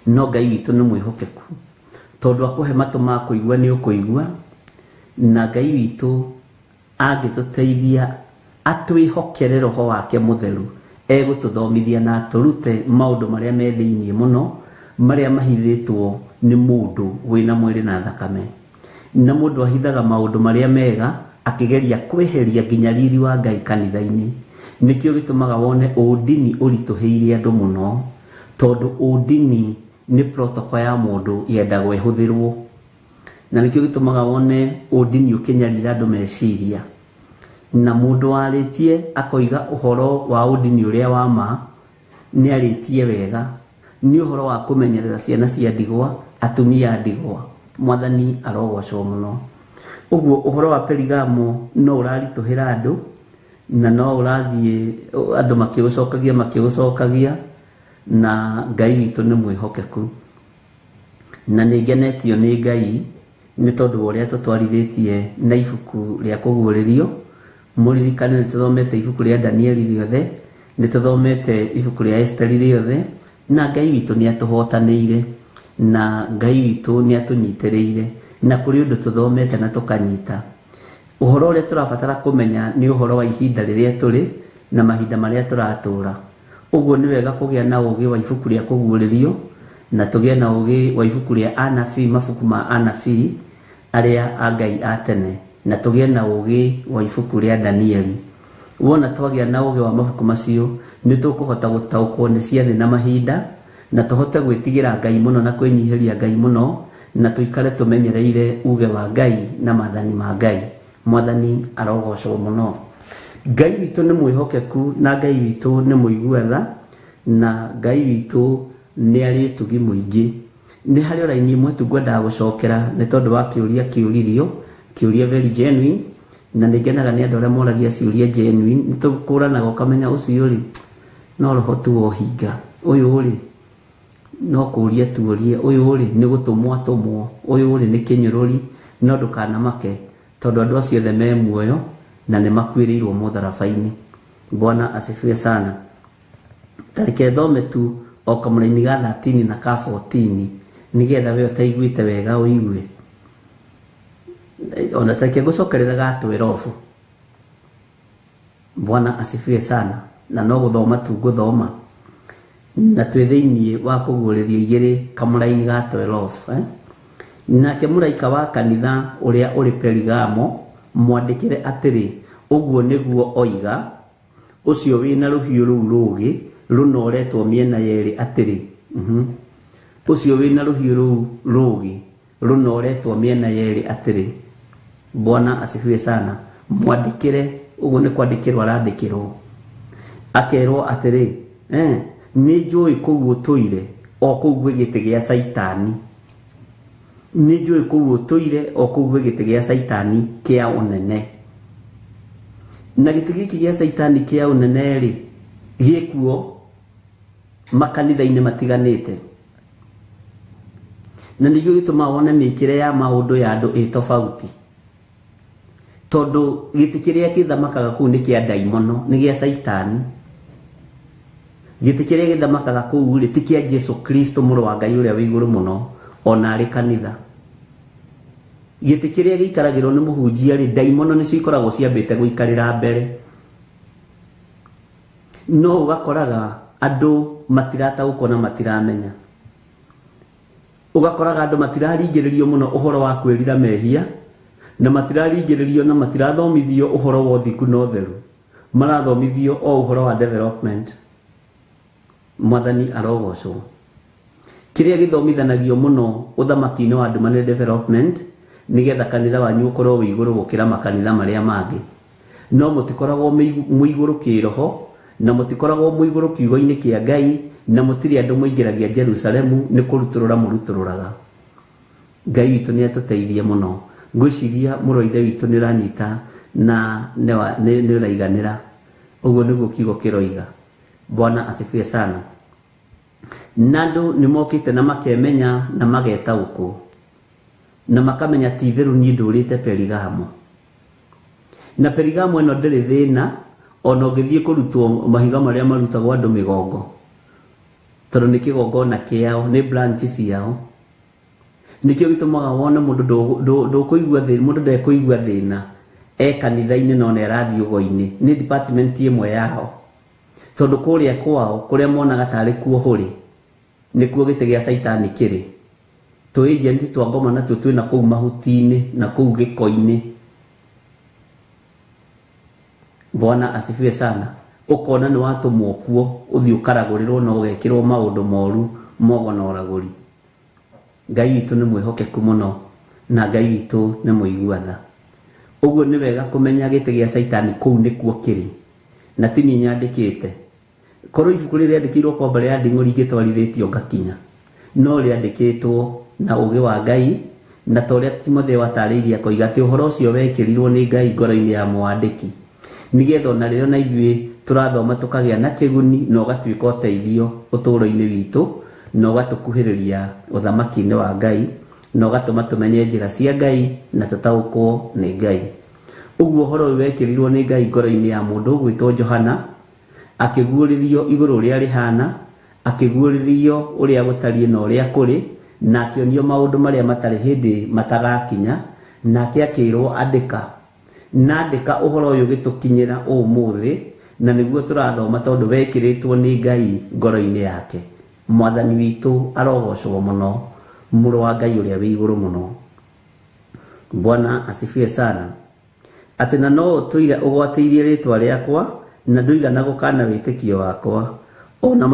No Ngai witu ni mwihokeku tondu akuhe matu ma kuigua ni ukuigua na Ngai witu angituteithia atwihokere roho wake mutheru egututhomithia na turute maundu maria me thiini muno maria mahithitwo ni mundu wina mwiri na thakame na mundu ahithaga maundu maria mega akigeria kweheria nginya riri wa Ngai kanitha-ini. Nikio gitumaga wone udini urituheire andu muno tondu udini ni protocol ya mundu yendagwo ihuthirwo na nikio gitumaga wone udini ukinyarira andu meciria na mundu waritie akoiga uhoro wa udini uria wa ma ni aritie wega ni uhoro wa kumenyerera ciana cia ndigwa atumia ndigwa. Mwathani arogocwo muno. Uguo uhoro wa Perigamo no urarituhira andu na no urathie andu makiucokagia na Ngai witu ni mwihokeku na nigenetio ni Ngai ni tondu uria tutwarithitie na ibuku ria kuguririo. Muririkane nituthomete ibuku ria Danieli riothe, nituthomete ibuku ria Esther riothe na Ngai witu ni atuhotaniire na Ngai witu ni atunyitiriire na kuri undu tuthomete na tukanyita. Uhoro uria turabatara kumenya ni uhoro wa ihinda riria turi na mahinda maria turatura. Uguo ni wega kugia na ugi wa ibuku ria kuguririo na tugie na ugi wa ibuku ria anabii, mabuku ma anabii aria a Ngai atene na tugie na ugi wa ibuku ria Danieli. Wona twagia na ugi wa mabuku macio ni tukuhota gutaukwo ni ciathi na mahinda na tuhote gwitigira Ngai muno na kwinyihiria Ngai muno na tuikare tumenyereire uge wa Ngai na mathani ma Ngai. Mwathani arogocwo muno. Ngai witu ni mwihokeku na Ngai witu ni muiguatha na Ngai witu ni ari tugi muingi. Ni hari oraini imwe tungwenda gucokera ni tondu wa kiuria very genuine na nigenaga ni andu aria moragia ciuria genuine nitukuranaga ukamenya ucio ri no roho tu ohinga uyu ri no kuria tuurie uyu ri ni gutumwo uyu ri ni kinyururi no ndukana make tondu andu acio the me muoyo na ni makwiriirwo mutharabaini. Bwana asifiwe sana. Tarike thome tu o kamuraini ga 13 na ka 14 nigetha we utaiguite wega uigue. Ona tarike gucokerera ga 12. Bwana asifiwe sana. Na no guthoma tu guthoma na twi thiini wa kuguririo igiri kamuraini ga 12 nake muraika wa kanitha uria uri Perigamo mwandikire atiri uguo niguo oiga ucio wina ruhiu ruu rugi runoretwo miena yeri atiri ucio wina ruhiu ruu rugi runoretwo miena yeri atiri. Bwana asifiwe sana. Mwandikire uguo ni kwandikirwo arandikirwo akerwo atiri ni njui kuguo tuire o kuguo gite gia saitani nĩ njũĩ kũu ũtũire o kũu gĩtĩ gĩa Saitani kĩa ũnene. Na gĩtĩ gĩkĩ gĩa Saitani kĩa ũnene rĩ gĩkuo makanitha-inĩ matiganĩte. Na nĩguo gĩtũmaga wone mĩkĩre ya maũndũ ya andũ ĩ tofauti. Tondũ gĩtĩ kĩrĩa gĩthamakaga kũu nĩ kĩa ndaimono, nĩ gĩa Saitani. Gĩtĩ kĩrĩa gĩthamakaga kũu rĩ ti kĩa Jesu Kristo mũrũ wa Ngai ũrĩa wĩ igũrũ mũno ona arĩ kanitha. Gĩtĩ kĩrĩa gĩikaragĩrwo nĩ mũhunjia rĩ ndaimono nĩcio ikoragwo ciambĩte gũikarĩra mbere. No ũgakoraga andũ matirataũkwo na matiramenya. Ũgakoraga andũ matiraringĩrĩrio mũno ũhoro wa kwĩrira mehia, na matiraringĩrĩrio na matirathomithio ũhoro wa ũthiku na ũtheru. Marathomithio o ũhoro wa development. Mwathani arogocwo. Kĩrĩa gĩthomithanagio mũno ũthamaki-inĩ wa andũ manene development nĩgetha kanitha wanyu ũkorwo wĩ igũrũ gũkĩra makanitha marĩa mangĩ. No mũtikoragwo mwĩ igũrũ kĩroho, na mũtikoragwo mwĩ igũrũ kiugo-inĩ kĩa Ngai, na mũtirĩ andũ mũingĩragia Jerusalemu nĩ kũrutũrũra mũrutũrũraga. Ngai witũ nĩ atũteithie mũno. Ngwĩciria mũrũ wa ithe witũ nĩ ũranyita na nĩ ũraiganĩra. Ũguo nĩguo kiugo kĩroiga. Bwana asifiwe sana. Nandũ nĩ mokĩte na makemenya na magetaũkwo na makamenya ti itherũ niĩ ndũrĩte Perigamo. Na Perigamo ĩno ndĩrĩ thĩna ona ũngĩthiĩ kũrutwo mahiga marĩa marutagwo andũ mĩgongo, tondũ nĩ kĩgongona kĩao, nĩ branch ciao. Nĩkĩo gĩtũmaga wone mũndũ ndũkũigua thĩna, mũndũ ndekũigua thĩna kanitha-inĩ no nĩ arathiĩ ũgo-inĩ, nĩ department ĩmwe yao. Tondũ kũrĩa kwao kũrĩa monaga tarĩ kuo hũrĩ nĩkuo gĩtĩ gĩa Saitani kĩrĩ. Tũ agent twa ngoma natuo twĩna kũu mahuti-inĩ na kũu gĩko-inĩ. Bwana asifiwe sana. Ũkona nĩ watũmwo kuo ũthiĩ ũkaragũrĩrwo na ũgekĩrwo maũndũ moru mogo na ũragũri. Ngai witũ nĩ mwĩhokeku mũno na Ngai witũ nĩ mũigua tha. Ũguo nĩ wega kũmenya gĩtĩ gĩa Saitani kũu nĩkuo kĩrĩ. Na ti niĩ nyandĩkĩte. Korwo ibuku rĩrĩa rĩandĩkĩirwo kwamba rĩa nding'ũri ingĩtwarithĩtio ngakinya, no rĩandĩkĩtwo na ũũgĩ wa Ngai, na ta ũrĩa Timotheo atarĩirie akoiga atĩ ũhoro ũcio wekĩrirwo nĩ Ngai ngoro-inĩ ya mwandĩki, nĩgetha ona rĩrĩa na ithuĩ tũrathoma tũkagĩa na kĩguni na ũgatuĩka ũteithio ũtũũro-inĩ witũ, na ũgatũkuhĩrĩria ũthamaki-inĩ wa Ngai, na ũgatũma tũmenye njĩra cia Ngai na tũtaũkwo nĩ Ngai. Ũguo ũhoro ũyũ wekĩrirwo nĩ Ngai ngoro-inĩ ya mũndũ ũgwĩtwo Johana, akĩguũrĩrio igũrũ ũrĩa rĩhana, akĩguũrĩrio ũrĩa gũtariĩ na ũrĩa kũrĩ, na akĩonio maũndũ marĩa matarĩ hĩndĩ matagakinya, nake akĩrwo andĩka. Na andĩka ũhoro ũyũ gĩtũkinyĩra ũmũthĩ, na nĩguo tũrathoma tondũ wekĩrĩtwo nĩ Ngai ngoro-inĩ yake. Mwathani witũ arogocwo mũno, mũrũ wa Ngai ũrĩa wĩ igũrũ mũno. Bwana asifiwe sana. Atĩ na no ũtũire ũgwatĩirie rĩtwa rĩakwa na ndũigana gũkana wĩtĩkio wakwa, ona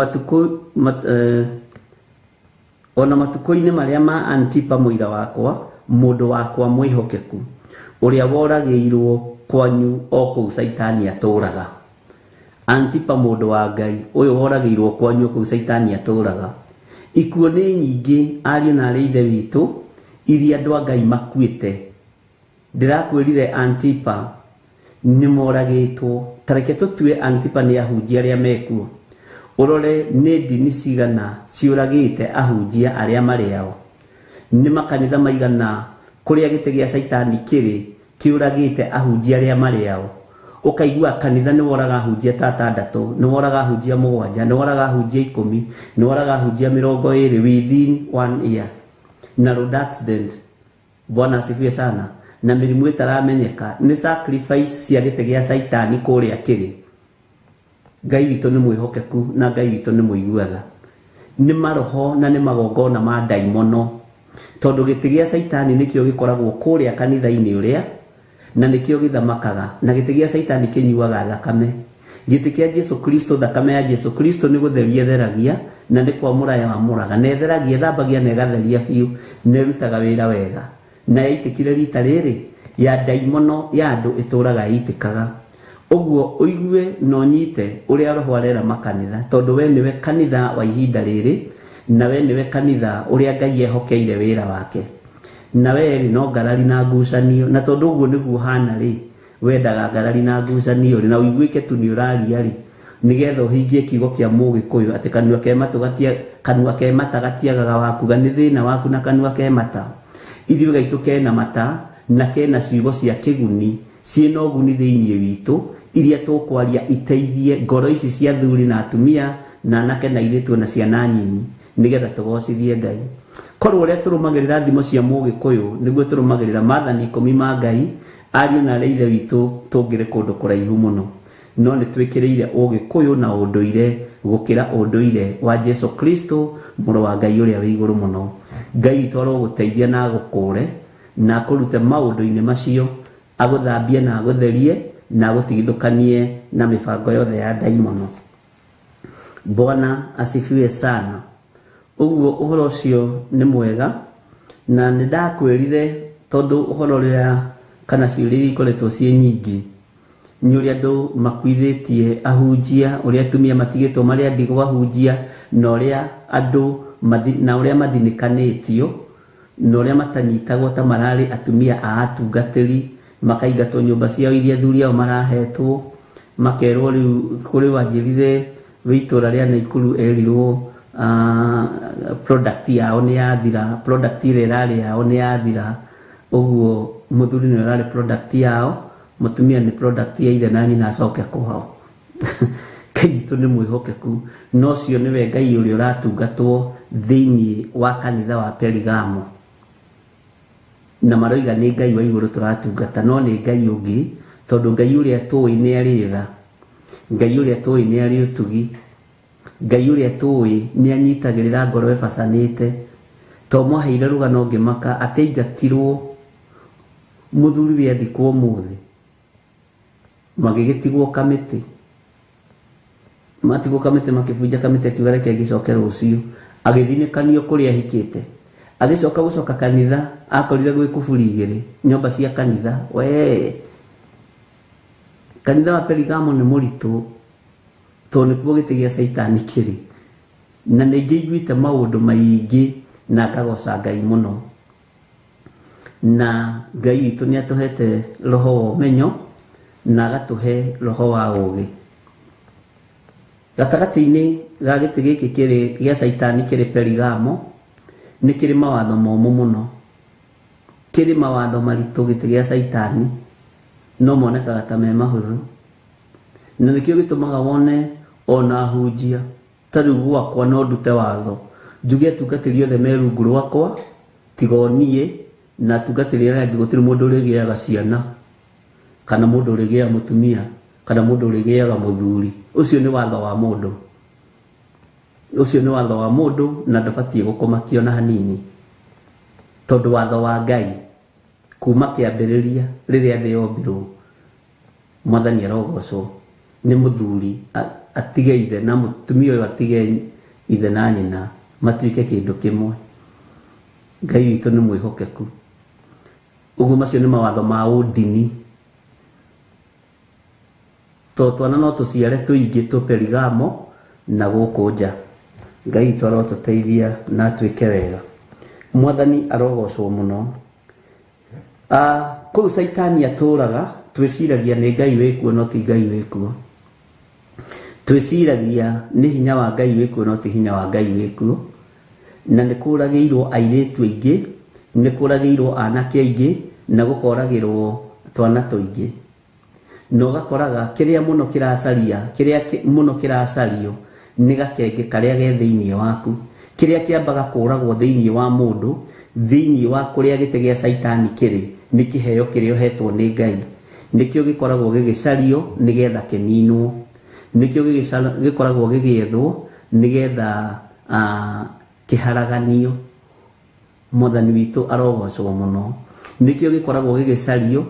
matukũ-inĩ marĩa ma Antipa mũira wakwa, mũndũ wakwa mwĩhokeku, ũrĩa woragĩirwo kwanyu o kũu Saitani atũũraga. Antipa mũndũ wa Ngai, ũyũ woragĩirwo kwanyu kũu Saitani atũũraga. Ikuũ nĩ nyingĩ ariũ na arĩ ithe witũ iria andũ a Ngai makuĩte. Ndĩrakwĩrire Antipa nĩ moragĩtwo. Tareke tũtue Antipa nĩ ahunjia arĩa mekuo. Ũrore nĩ ndini cigana ciũragĩte ahunjia arĩa marĩ ao. Nĩ makanitha maigana kũrĩa gĩtĩ gĩa Saitani kĩrĩ kĩũragĩte ahunjia arĩa marĩ ao. Ũkaigua kanitha nĩ woraga ahunjia ta 6, nĩ woraga ahunjia 7, nĩ woraga ahunjia 10, nĩ woraga ahunjia 20 within 1 year. Na road accident. Bwana asifiwe sana. Na mĩrimũ ĩtaramenyeka nĩ sacrifice cia gĩtĩ gĩa Saitani kũrĩa kĩrĩ. Ngai witũ nĩ mwĩhokeku na Ngai witũ nĩ mũigua tha. Nĩ maroho na nĩ magongona ma ndaimono, tondũ gĩtĩ gĩa Saitani nĩkĩo gĩkoragwo kũrĩa kanitha-inĩ ũrĩa, na nĩkĩo gĩthamakaga, na gĩtĩ gĩa Saitani kĩnyuaga thakame. Gĩtĩ kĩa Jesu Kristo, thakame ya Jesu Kristo nĩ gũtheria theragia, na nĩ kwamũra yamũraga, na etheragia, thambagia na ĩgatheria biũ, na ĩrutaga wĩra wega. Na yaitĩkire rita rĩrĩ ya ndaimono ya andũ ĩtũraga ĩitĩkaga. Ũguo ũigue na ũnyite ũrĩa roho arera makanitha, tondũ we nĩwe kanitha wa ihinda rĩrĩ, na we nĩwe kanitha ũrĩa Ngai ehokeire wĩra wake. na weri no ngarari na ngucanio na tondu uguo niguo hana ri wendaga ngarari na ngucanio ri na uiguike tu ni uraria ri nigetha uhingie kiugo kia Mugikuyu ati kanua ke mata gatiagaga wakuga ni thina waku na kanua ke mata ithuĩ gaitu kena mata na kena ciugo cia kiguni ciĩna ũguni thĩinĩ witũ iria tũkwaria iteithie ngoro ici cia thuri na atumia na anake na airĩtu na ciana nyinyi nigetha tũgocithie Ngai. Korwo ũrĩa tũrũmagĩrĩra thimo cia Mũgĩkũyũ nĩguo tũrũmagĩrĩra maathani 10 ma Ngai, ariũ na arĩa ithe witũ tũngĩrĩ kũndũ kũraihu mũno, no nĩ twĩkĩrĩire Ũgĩkũyũ na ũndũire gũkĩra ũndũire wa Jesu Kristo mũrũ wa Ngai ũrĩa wĩ igũrũ mũno. Ngai witũ arogũteithia na agũkũre na akũrute maũndũ-inĩ macio, agũthambie na agũtherie na agũtigithũkanie na mĩbango yothe ya ndaimono. Bwana asifiwe sana. Uguo ũhoro ũcio nĩ mwega na nĩ ndakwĩrire tondũ ũhoro ũrĩa kana ciũria ikoretwo ciĩ nyingĩ nĩ ũrĩa andũ makuithĩtie ahunjia, ũrĩa atumia matigĩtwo marĩ ndigwa ahunjia, na ũrĩa andũ na ũrĩa mathinĩkanĩtio, na ũrĩa matanyitagwo ta mararĩ atumia a atungatĩri, makaingatwo nyũmba ciao iria athuri ao marahetwo, makerwo rĩu kũrĩ wanjĩrire wĩ itũũra rĩa Naikuru erirwo product yao nĩ yathira, product ĩrĩa ĩrarĩ yao nĩ yathira, ũguo mũthuri nĩ ũrarĩ product yao, mũtumia nĩ product ya ithe na nyina acoke kwao. Ngai witũ nĩ mwĩhokeku, no ũcio nĩwe Ngai ũrĩa ũratungatwo thĩinĩ wa kanitha wa Perigamo, na maroiga nĩ Ngai wa igũrũ tũratungata, no nĩ Ngai ũngĩ, tondũ Ngai ũrĩa tũĩ nĩ arĩ tha, Ngai ũrĩa tũĩ nĩ arĩ ũtugi, Ngai ũrĩa tũĩ nĩ anyitagĩrĩra ngoro ĩbacanĩte. To mwaheire rũgano ngĩmaka atĩ aingatirwo mũthuri we athikwo ũmũthĩ, magĩgĩtigwo kamĩtĩ, matigwo kamĩtĩ makĩbunja kamĩtĩ akiuga reke ngĩcoke rũciũ, agĩthinĩkanio kũrĩa ahikĩte, agĩcoka kanitha akorire gwĩ kuburi igĩrĩ nyũmba cia kanitha. We kanitha wa Perigamo nĩ mũritũ, tondũ nĩkuo gĩtĩ gĩa Saitani kĩrĩ, na nĩ ngĩiguĩte maũndũ maingĩ na ngagoca Ngai mũno. Na Ngai witũ nĩ atũhete roho wa ũmenyo na agatũhe roho wa ũũgĩ. Gatagatĩ-inĩ ga gĩtĩ gĩkĩ kĩrĩ gĩa Saitani kĩrĩ Perigamo nĩ kĩrĩ mawatho momũ mũno, kĩrĩ mawatho maritũ gĩtĩ gĩa Saitani, no monekaga ta me mahũthũ, na nĩkĩo gĩtũmaga wone ona ahunjia ta rĩu gwakwa no ndute watho njuge atungatĩri othe me rungu rwakwa tiga niĩ, na atungatĩri arĩa angĩ gũtirĩ mũndũ ũrĩgĩaga ciana, kana mũndũ ũrĩgĩaga mũtumia, kana mũndũ ũrĩgĩaga mũthuri. Ũcio nĩ watho wa mũndũ, ũcio nĩ watho wa mũndũ, na ndabatiĩ gũkũmakio na hanini, tondũ watho wa Ngai kuma kĩambĩrĩria rĩrĩa thĩ yombirwo, Mwathani arogocwo, nĩ mũthuri atige ithe na mũtumia ũyũ atige ithe na nyina matuĩke kĩndũ kĩmwe. Ngai witũ nĩ mwĩhokeku. Ũguo macio nĩ mawatho ma ũndini, to twana no tũciare tũingĩ tũ Perigamo na gũkũ nja. Ngai witũ arotũteithia na atuĩke wega. Mwathani arogocwo mũno. Kũu Saitani atũraga twĩciragia nĩ Ngai wĩkuo no ti Ngai wĩkuo, twĩciragia nĩ hinya wa Ngai wĩkuo no ti hinya wa Ngai wĩkuo, na nĩ kũragĩirwo airĩtu aingĩ, nĩ kũragĩirwo anake aingĩ, na gũkoragĩrwo twana tũingĩ. Na ũgakoraga kĩrĩa mũno kĩracaria, kĩrĩa mũno kĩracario nĩ gakenge karĩa ge thĩinĩ waku, kĩrĩa kĩambaga kũragwo thĩinĩ wa mũndũ, thĩinĩ wa kũrĩa gĩtĩ gĩa Saitani kĩrĩ, nĩ kĩheo kĩrĩa ũhetwo nĩ Ngai, nĩkĩo gĩkoragwo gĩgĩcario nĩgetha kĩninwo, nĩkĩo gĩkoragwo gĩgĩethwo nĩgetha kĩharaganio. Mwathani witũ arogocwo mũno. Nĩkĩo gĩkoragwo gĩgĩcario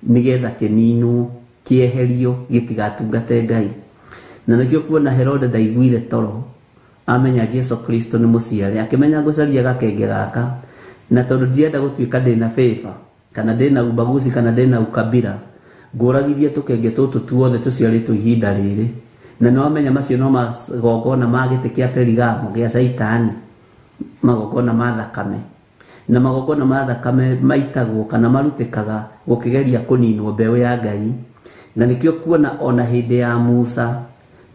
nĩgetha kĩninwo, kĩeherio, gĩtigatungate Ngai. Na nĩkĩo kuona Herode ndaiguire toro, amenya Jesu Kristo nĩ mũciare, akĩmenya gũcaria gakenge gaka, na tondũ ndienda gũtuĩka ndĩna favor, kana ndĩna ubaguzi, kana ndĩna ukabira, ngũragithie tũkenge tũtũ tuothe tũciarĩtwo ihinda rĩrĩ. Na no amenya macio no magongona ma gĩtĩ kĩa Perigamo gĩa Saitani, magongona ma thakame. na magongona ma thakame maitagwo kana marutĩkaga gũkĩgeria kũninwo mbeũ ya Ngai, na nĩkĩo kuona ona hĩndĩ ya Musa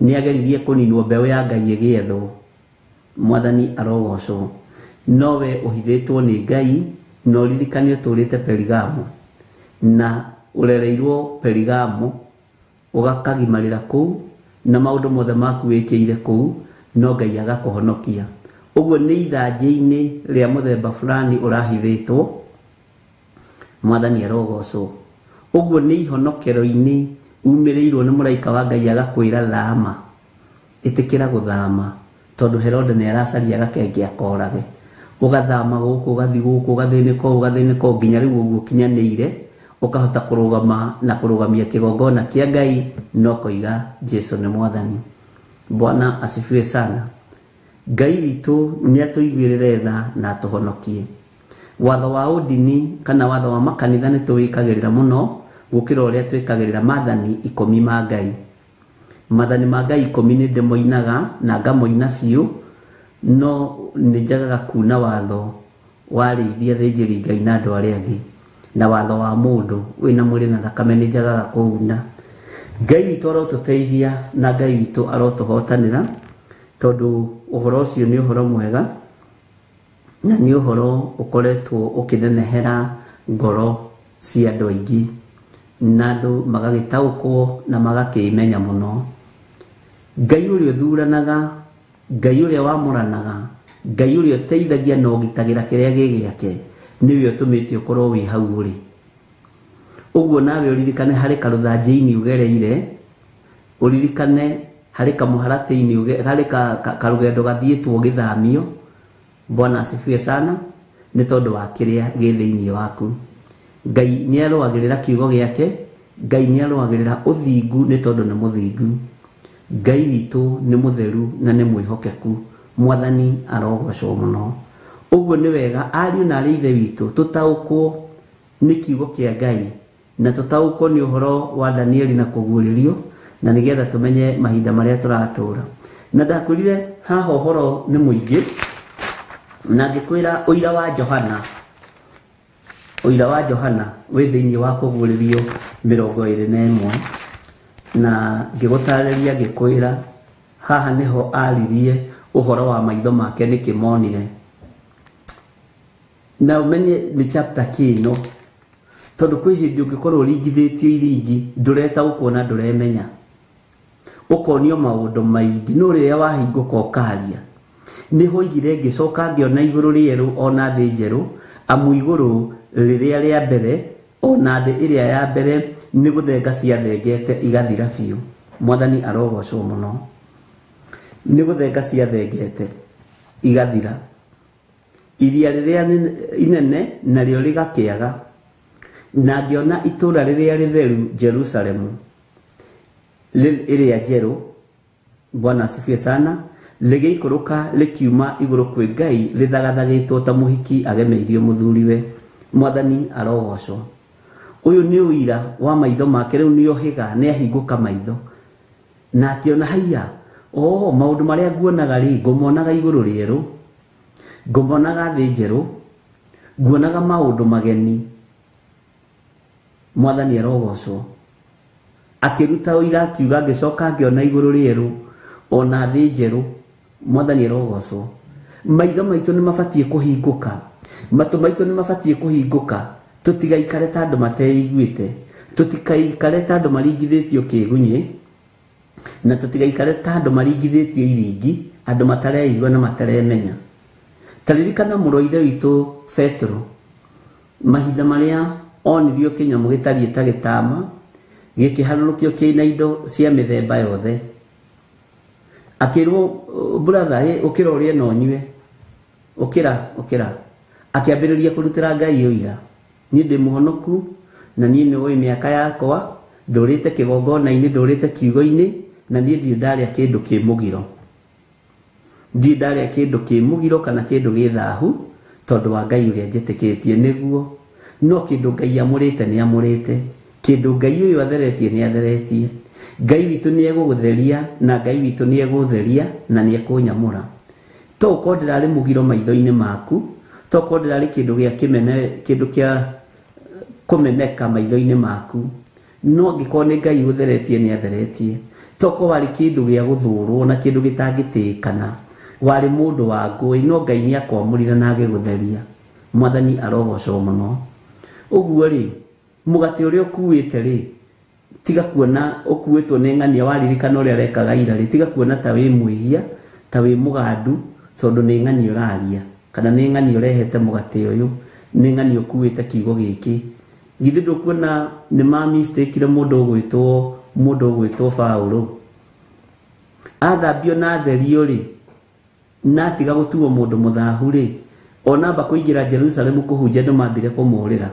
nĩageririe kũninwo mbeũ ya Ngai ĩgĩethwo. Mwathani arogocwo. Nowe ũhithĩtwo nĩ Ngai na ũririkane ũtũrĩte Perigamo na ũrereirwo Perigamo ũgakagimarĩra kũu na maũndũ mothe maku wĩkĩire kũu, no Ngai agakũhonokia. Ũguo nĩ ithanjĩ-inĩ rĩa mũthemba fulani ũrahithĩtwo. Mwathani arogocwo. Ũguo nĩ ihonokero-inĩ umĩrĩirwo nĩ mũraika wa Ngai agakwĩra thama. Ĩtĩkĩra gũthama tondũ Herode nĩ aracaria gakenge akorage. Ũgathama gũkũ ũgathi gũkũ ũgathĩnĩka nginya rĩu ũguo kinyanĩire ũkahota kũrũgama na kũrũgamia kĩgongona kĩa Ngai no koiga Jesu nĩ Mwathani. Bwana asifiwe sana. Ngai witũ nĩ atũiguĩrĩre tha na atũhonokie. Watho wa ũndini kana watho wa makanitha nĩ tũwĩkagĩrĩra mũno gũkĩra ũrĩa twĩkagĩrĩra maathani 10 ma Ngai. Maathani ma Ngai 10 nĩ ndĩmoinaga na ngamoina biũ, no nĩ njagaga kuna watho wa arĩithia, athĩnjĩri Ngai na andũ arĩa angĩ, na watho wa mũndũ wĩna mwĩrĩ na thakame nĩ njagaga kũuna. Ngai witũ arotũteithia na Ngai witũ arotũhotanĩra, tondũ ũhoro ũcio nĩ ũhoro mwega na nĩ ũhoro ũkoretwo ũkĩnenehera ngoro cia andũ aingĩ na andũ magagĩtaũkwo na magakĩmenya mũno. Ngai ũrĩa ũthuranaga, Ngai ũrĩa wamũranaga, Ngai ũrĩa ũteithagia na ũgitagĩra kĩrĩa gĩgĩake nĩwe ũtũmĩte ũkorwo wĩ hau ũrĩ. Ũguo nawe ũririkane harĩ karũthanjĩ-inĩ ũgereire, ũririkane harĩ kamũharatĩ-inĩ, harĩ karũgendo gathiĩtwo gĩthamio. Bwana asifiwe sana, nĩ tondũ wa kĩrĩa gĩ thĩinĩ waku. Ngai nĩ arũagĩrĩra kiugo gĩake, Ngai nĩ arũagĩrĩra ũthingu nĩ tondũ nĩ mũthingu. Ngai witũ nĩ mũtheru na nĩ mwĩhokeku. Mwathani arogocwo mũno. Ũguo nĩ wega ariũ na arĩ ithe witũ tũtaũkwo nĩ kiugo kĩa Ngai na tũtaũkwo nĩ ũhoro wa Danieli na kũguũrĩrio, na nĩgetha tũmenye mahinda marĩa tũratũra. Na ndakwĩrire haha ũhoro nĩ mũingĩ, na ngĩkwĩra ũira wa Johana wĩ thĩinĩ wa kũguũrĩrio 21, na ngĩgũtarĩria ngĩkwĩra haha nĩho aririe ũhoro wa maitho make nĩkĩmonire. Na umenye nĩ chapter kĩno, tondũ kwĩ hĩndĩ ũngĩkorwo ũringithĩtio iringi ndũretaũkwo na ndũremenya, ũkonio maũndũ maingĩ, no rĩrĩa wahingũka ũkaria. Nĩho oigire ngĩcoka ngĩona igũrũ rĩerũ ona thĩ njerũ, amu igũrũ rĩrĩa rĩa mbere ona thĩ ĩrĩa ya mbere nĩ gũthenga ciathengete igathira biũ. Mwathani arogocwo mũno. Nĩ gũthenga ciathengete igathira. Iria rĩrĩa inene narĩo rĩgakĩaga, na ngĩona itũũra rĩrĩa rĩtheru Jerusalemu ĩrĩa njerũ, Bwana asifiwe sana, rĩgĩikũrũka rĩkiuma igũrũ kwĩ Ngai rĩthagathagĩtwo ta mũhiki agemeirio mũthuriwe. Mwathani arogocwo. Ũyũ nĩ ũira wa maitho make, rĩu nĩ ohĩga, nĩ ahingũka maitho na akĩona haiya, maũndũ marĩa nguonaga rĩ, ngũmonaga igũrũ rĩerũ, ngũmonaga thĩ njerũ, nguonaga maũndũ mageni. Mwathani arogocwo. Akĩruta ũira akiuga ngĩcoka ngĩona igũrũ rĩerũ ona thĩ njerũ. Mwathani arogocwo. Maitho maitũ nĩ mabatiĩ kũhingũka, matũ maitũ nĩ mabatiĩ kũhingũka, tũtigaikare ta andũ mateiguĩte, tũtikaikare ta andũ maringithĩtio kĩgunyĩ, na tũtigaikare ta andũ maringithĩtio iringi, andũ matareigua na mataremenya. Taririkana mũrũ ithe witũ Petro, mahinda marĩa onirio kĩnyamũ gĩtariĩ ta gĩtama, gĩkĩharũrũkio kĩna indo cia mĩthemba yothe. Akĩrwo brother, ũkĩra ũrĩe na ũnyue, ũkĩra. Akĩambĩrĩria kũrutĩra Ngai ũira, niĩ ndĩ mũhonoku na niĩ nĩ ũĩ mĩaka yakwa, ndũrĩte kĩgongona-inĩ, ndũrĩte kiugo-inĩ, na niĩ ndirĩ ndarĩa kĩndũ kĩ mũgiro. Ndirĩ ndarĩa kĩndũ kĩ mũgiro kana kĩndũ gĩ thahu, tondũ wa Ngai ũrĩa njĩtĩkĩtie nĩguo. No kĩndũ Ngai amũrĩte nĩ amũrĩte, kĩndũ Ngai ũyũ atheretie nĩ atheretie. Ngai witũ nĩ egũgũtheria na Ngai witũ nĩ egũtheria na nĩ ekũnyamũra. To ũkorwo ndĩrarĩ mũgiro maitho-inĩ maku, toko ndirari kindu gia kimene kindu kia kumeneka maitho-ini maku no ngiko ni Ngai utheretie ni atheretie toko wari kindu gia guthurwo na kindu gitangitikana wari mundu wa ngui no Ngai ni akwamurira na agigutheria mwathani arogocwo muno uguo ri mugate uria ukuite ri tiga kuona ukuitwo ni ng'ania waririkana uria rekaga ira ri tiga kuona ta wi mwihia ta wi mugandu tondu ni ng'ania uraria kana ni ng'ania urehete mugate uyu ni ng'ania ukuite kiugo giki githi ndukuona ni ma mistake ire mundu ugwitwo Paulo athambio na therio ri na tiga gutuo mundu muthahu ri ona ba kuingira Jerusalem kuhunjia andu mambire kumurira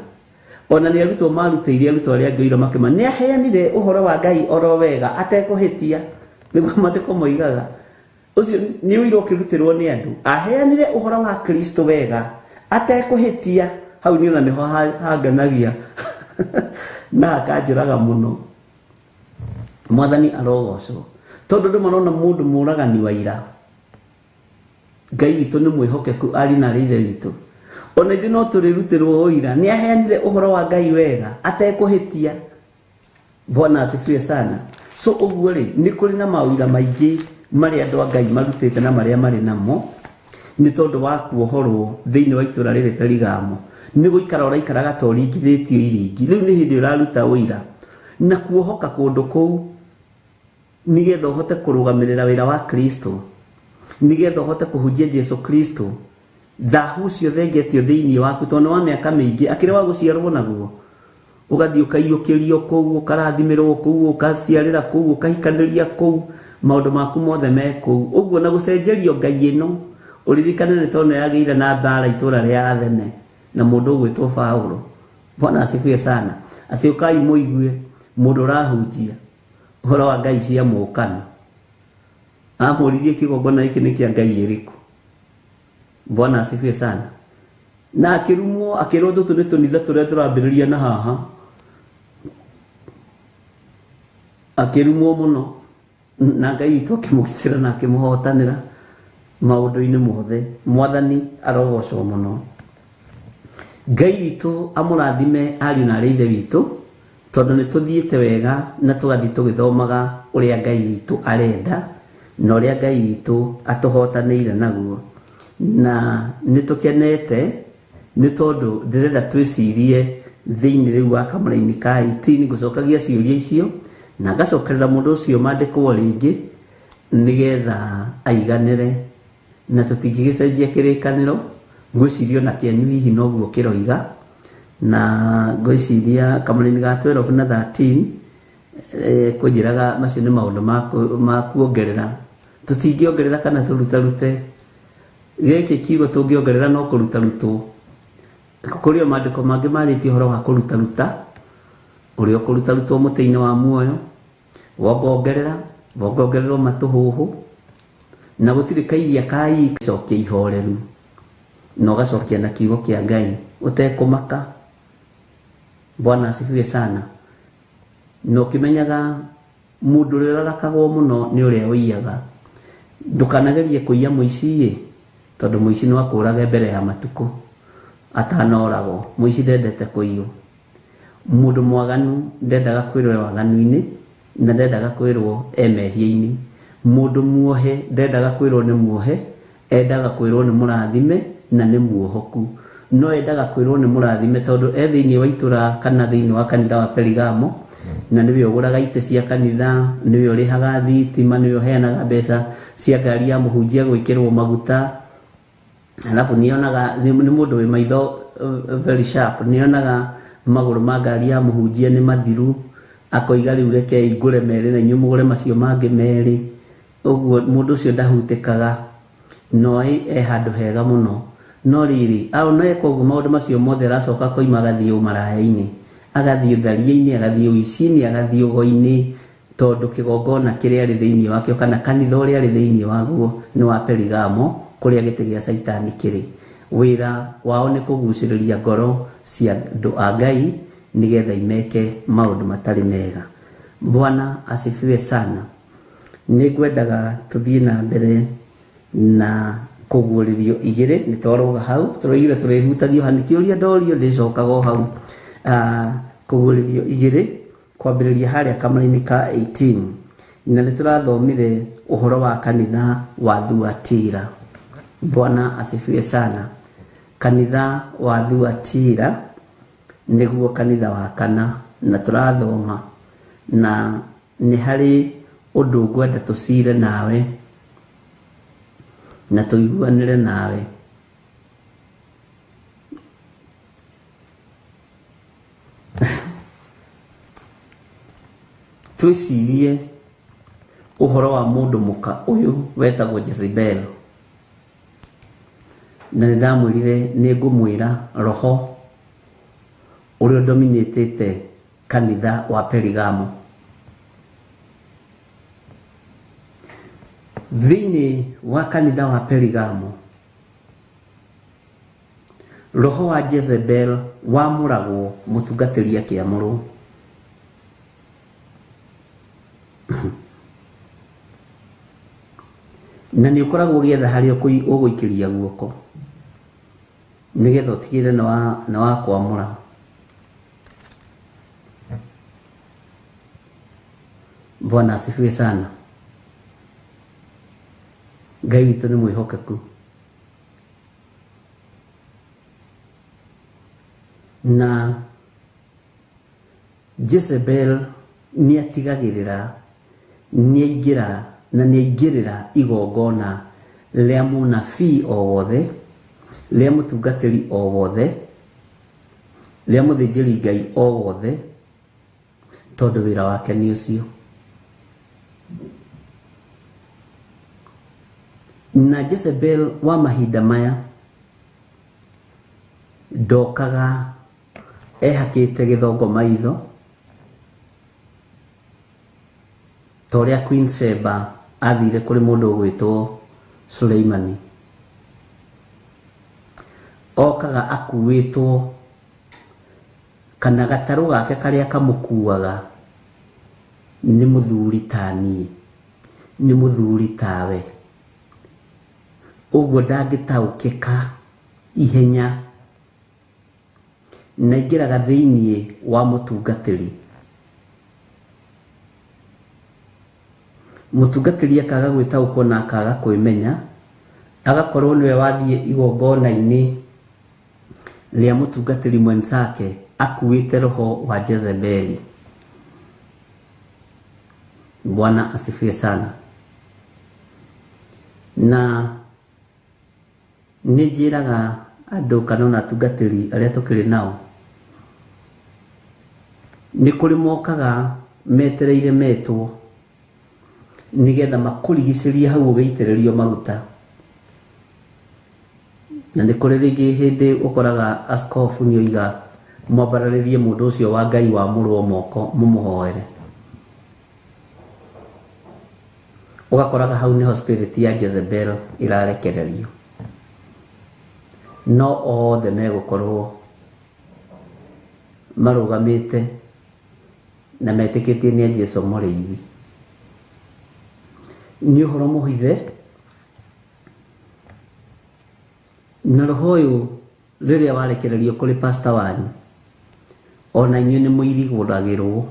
ona ni arutwo marutĩire arutwo aria ngĩire makema ni aheanire uhoro wa Ngai oro wega atekuhitia niguo mandiko moigaga ucio ni uiro kirutirwo ni andu aheanire uhoro wa Kristo wega atekuhitia hau ni ona niho hanganagia na akanjuraga muno mwathani arogocwo tondu ndu marona mundu muragani wa ira Ngai witu ni mwihokeku ari na rithe witu ona ithu no turirutirwo oira ni aheanire uhoro wa Ngai wega atekuhitia Bwana asifiwe sana so uguo ri ni kuri na mawira maingi mari andu a Ngai marutite na maria mari namo ni tondu wa kuohorwo thiini wa itura riri Perigamo ni guikara uraikaraga ta uringithitio iringi riu ni hindi uraruta uira na kuohoka kundu kou nigetha uhote kurugamirira wira wa Kristo nigetha uhote kuhunjia Jesu Kristo thahu cio thengetio thiini waku tondu wa miaka mingi akire wa guciarwo naguo ugathii ukaiyukirio kou ukarathimirwo kou ukaciarira kou ukahikaniria kou maundu maku mothe me kou uguo na gucenjerio Ngai ino uririkane ni tondu yagiire na mbara itura ria Athene na mundu ugwitwo Paulo Bwana asifiwe sana ati ukai muigue mundu rahunjia uhoro wa Ngai cia mukana amuririe kigongona iki ni kia Ngai iriku Bwana asifiwe sana na akirumwo akirwo tutu ni tunitha turia turambiriria na haha akirumwo muno na Ngai witu akimugitira na akimuhotanira maundu-ini mothe mwathani arogocwo muno Ngai witu amurathime ariu na arithe witu tondu ni tuthiite wega na tugathi tugithomaga uria Ngai witu arenda na uria Ngai witu atuhotanire naguo na nitukenete ni tondu ndirenda twicirie thiini riu wa kamara-ini ka itini gucokagia ciuria icio na ngacokerera mundu ucio mandikwo ringi nigetha aiganire na tutingigicenjia kirikaniro ngwiciria na kianyu hihi noguo kiroiga na ngwiciria kamara-ini ga 12 na 13 kunjiraga macio ni maundu ma kuongerera tutingiongerera kana turutarute giki kiugo tungiongerera no kurutarutwo kurio mandiko mangi marĩtie horo wa kurutaruta urio kurutarutwo muteini wa muoyo wongongererwo matuhuhu na gutiri kairia kai cokia ihoreru no gacokia na kiugo kia Ngai utekumaka Bwana asifiwe sana no kimenyaga mundu uria rakagwo muno ni uria wiyaga ndukanagerie kuiya muici tondu muici no akurage mbere ya matuko atanorago muici ndendete kuiyo mundu mwaganu ndendaga kwirwo waganu-ini na ndendaga kwirwo emehia-ini mundu muohe ndendaga kwirwo ni muohe endaga kwirwo ni murathime na ni muohoku no endaga kwirwo ni murathime tondu thiini wa itura kana thiini wa kanitha wa Perigamo na niwe uguraga ite cia kanitha niwe urihaga thitima niwe uheanaga mbeca cia ngari ya muhunjia gwikirwo maguta alafu nionaga ni mundu wi maitho very sharp nionaga maguru ma ngari ya muhunjia ni mathiru akoiga riu reke igure meri na nyu mugure macio mangi meri uguo mundu ucio ndahutikaga no handu hega muno no riri no ekoguo maundu macio mothe aracoka koima agathii umaraya-ini agathii utharia-ini agathii uici-ini agathii ugoi-ini tondu kigongona kiria ri thiini wakio kana kanitha uria ri thiini waguo ni wa Perigamo kuria giti gia Saitani kiri wira wao ni kuguciriria ngoro cia andu a Ngai nigetha imeke maundu matari mega Bwana asifiwe sana ni ngwendaga tuthie na mbere na kũguũrĩrio igĩrĩ nĩ twaroga hau tũroigire tũrĩhutagio hanikĩũria ndorio ndĩcokaga hau kũguũrĩrio igĩrĩ kwambĩrĩria harĩa kamũra-inĩ ka 18 na nĩ tũrathomire ũhoro wa kanitha wa Thuatira. Bwana asifiwe sana. Kanitha wa Thuatira nĩguo kanitha wa kana na tũrathoma na nĩ harĩ ũndũ ngwenda tũcire nawe na tũiguanĩre nawe. Twĩcirie ũhoro wa mũndũ mũka ũyũ wetagwo Jezebel, na nĩ ndamwĩrire nĩ ngũmwĩra roho ũrĩa dominatĩte kanitha wa Perigamo. Thĩinĩ wa kanitha wa Perigamo, roho wa Jezebel wamũragwo mũtungatĩri akĩamũrwo. Na nĩ ũkoragwo ũgĩetha harĩa ũgũikĩria guoko nĩgetha ũtigĩrĩre nĩ wa kwamũra. Bwana asifiwe sana. Ngai witũ nĩ mwĩhokeku. Na Jezebel nĩ atigagĩrĩra nĩ aingĩrĩra igongona rĩa mũnabii o wothe, rĩa mũtungatĩri o wothe, rĩa mũthĩnjĩri Ngai o wothe, tondũ wĩra wake nĩ ũcio. Na Jezebel wa mahinda maya ndokaga ehakĩte gĩthongo maitho ta ũrĩa Queen Sheba athire kũrĩ mũndũ ũgwĩtwo Suleimani. Okaga akuĩtwo kana gatarũ gake karĩa kamũkuaga nĩ mũthuri ta niĩ, nĩ mũthuri tawe. Ũguo ndangĩtaũkĩka ihenya na ingĩraga thĩinĩ wa mũtungatĩri. Mũtungatĩri akaga gwĩtaũkwo na akaga kwĩmenya, agakorwo nĩwe wathiĩ igongona-inĩ rĩa mũtungatĩri mwenzake akuĩte roho wa Jezebeli. Bwana asifiwe sana. Na nĩ njĩraga andũ kana na atungatĩri arĩa tũkĩrĩ nao, nĩ kũrĩ mokaga metereire metwo nĩgetha makũrigicĩrie hau ũgĩitĩrĩrio maguta. Na nĩ kũrĩ rĩngĩ hĩndĩ ũkoraga askofu nĩoiga mwambararĩrie mũndũ ũcio wa Ngai wamũrwo moko mũmũhoere. Ũgakoraga hau nĩho spirit ya Jezebel irarekererio. No othe megũkorwo marũgamĩte na metĩkĩtie nĩ Jesũ mũrĩithi. Nĩ ũhoro mũhithe, na roho ũyũ rĩrĩa warekererio kũrĩ pastor wanyu, ona inyuĩ nĩ mũirigũragĩrwo.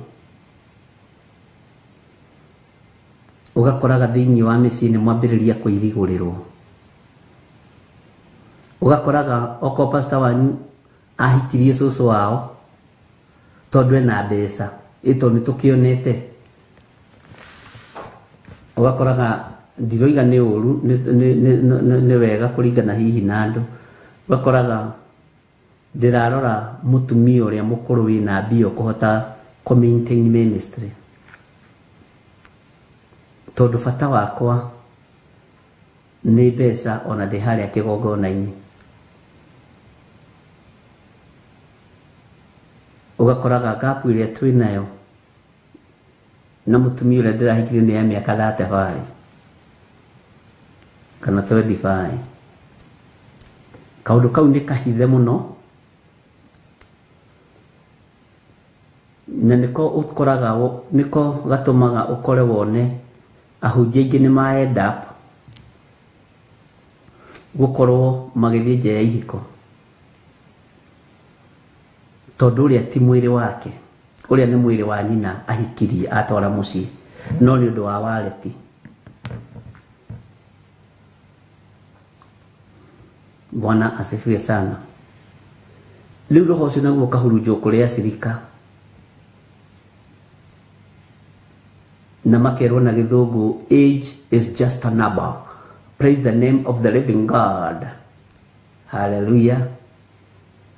Ũgakoraga thĩinĩ wa mĩciĩ nĩ mwambĩrĩria kũirigũrĩrwo. Ũgakoraga okorwo pastor wanyu ahikirie cũcũ wao tondũ ena mbeca, ĩto nĩ tũkĩonete. Ũgakoraga ndiroiga nĩ ũru, nĩ wega kũringana hihi na andũ. Ũgakoraga ndĩrarora mũtumia ũrĩa mũkũrũ wĩna mbia kũhota kũ-maintain ministry, tondũ bata wakwa nĩ mbeca ona ndĩ harĩa kĩgongona-inĩ. Ũgakoraga gapu ĩrĩa twĩnayo na mũtumia ũrĩa ndĩrahikirie nĩ ya mĩaka 35 kana 25. Kaũndũ kau nĩ kahithe mũno, na nĩko ũkoraga nĩko gatũmaga ũkore wone ahunjia aingĩ nĩ ma end up gukorwo magithie nje ya ihiko tondu uria ti mwiri wake uria ni mwiri wa nyina ahikirie atwara mucii no ni undu wa wareti. Bwana asifiwe sana. Riu roho ucio naguo kahurunjwo kuria Sirika na makerwo na githungu, age is just a number. Praise the name of the living God. Hallelujah.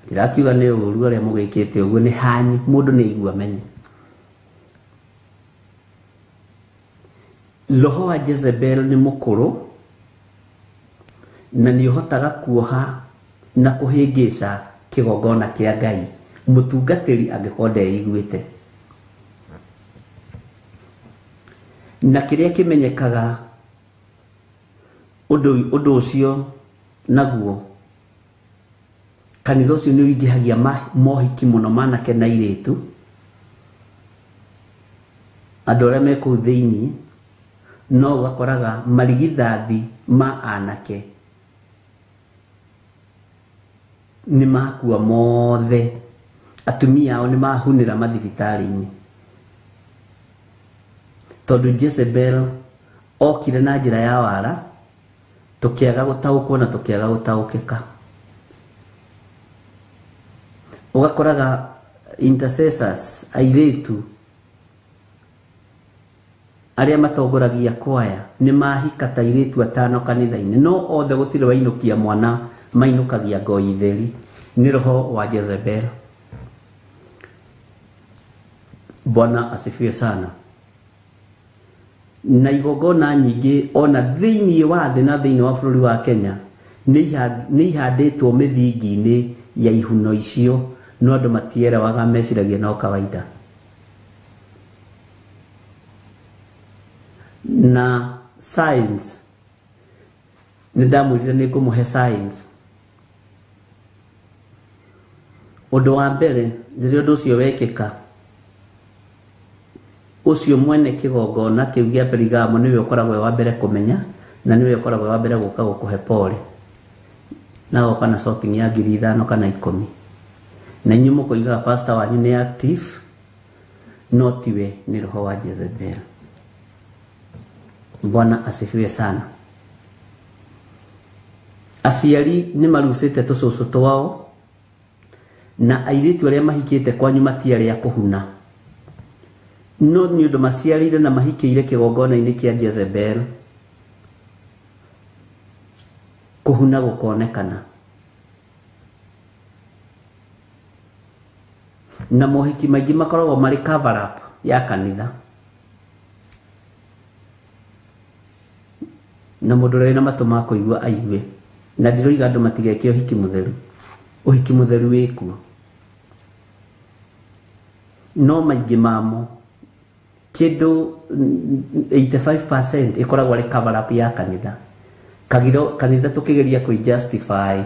Ndirakiuga ni uru aria mugikite uguo ni hanyi mundu ni igua menye. Roho wa Jezebel ni mukuru na ni uhotaga kuoha na kuhingica kigongona kia Ngai mutungatiri angikorwo ndeiguite. Na kiria kimenyekaga undu ucio naguo kanitha ucio ni wingihagia mohiki muno manake na iritu. Andu aria me kuu thiini no gakoraga marigithathi ma anake ni makua mothe, atumia ao ni mahunira mathibitari-ini tondu Jezebel okire na njira ya wara, tukiaga gutaukwo na tukiaga gutaukika. Ugakoraga intercessors airitu aria matongoragia kwaya ni mahika ta airitu atano kanitha-ini, no othe gutire wainukia mwana, mainukagia ngoi theri. Ni roho wa Jezebel. Bwana asifiwe sana. Na igongona nyingi ona thiini wa thi na thiini wa bururi wa Kenya ni ihanditwo mithingi-ini ya ihuno icio, no andu matieraga meciragia no kawaida. Na science ni ndamwirire ni kumuhe science. Undu wa mbere riria undu ucio wekika, ucio mwene kigongona kiu gia Perigamo niwe ukoragwo wa mbere kumenya na niwe ukoragwo wa mbere guka gukuhe pole na goka na shopping ya 5,000 kana 10,000 na nyumo kuiga pastor wanyu ni active, no tiwe ni roho wa Jezebel. Bwana asifiwe sana. Aciari ni marusite tucucu twao na airitu aria mahikite kwanyu matiari ya kuhuna, no ni undu maciarire na mahikire kigongona-ini kia Jezebel kuhuna gukonekana. Na mohiki maingi makoragwo mari cover up ya kanitha, na mundu rena matu ma kuigua aigue. Na ndiroiga andu matigeke uhiki mutheru, uhiki mutheru wikuo, no maingi mamo kindu 85% ikoragwo ari cover up ya kanitha. Kanitha tukigeria ku justify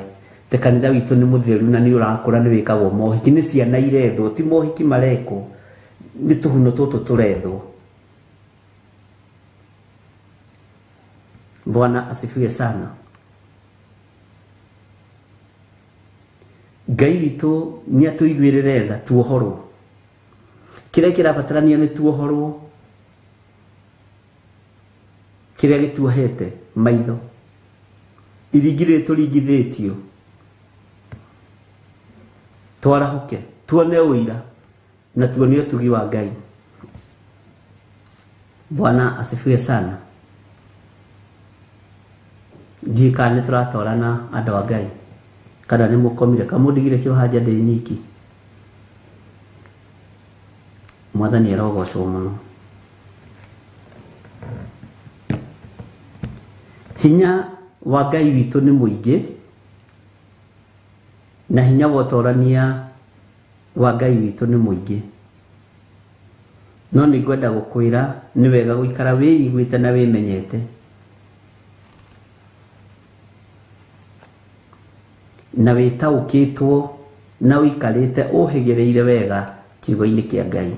te kanitha witu ni mutheru na ni urakura ni wikagwo mohiki, ni ciana irethwo, ti mohiki mareko, ni tuhuno tutu turethwo. Bwana asifiwe sana. Ngai witu ni atuiguirire tha tuohorwo. Kiria kirabatarania ni tuohorwo, kiria gituohete maitho, irigire turingithitio, twarahuke, tuone uira na tuone utugi wa Ngai. Bwana asifiwe sana. Ndikane turatorana andu a Ngai kana ni mukomire kamundigire kio haja ndi nyiki. Mwathani arogocwo muno. Hinya wa Ngai witu ni muingi na hinya wa utorania wa Ngai witu ni muingi, no ni ngwenda gukwira ni wega guikara wiiguite na wimenyete, na witaukitwo na wikarite uhigireire wega kiugo-ini kia Ngai.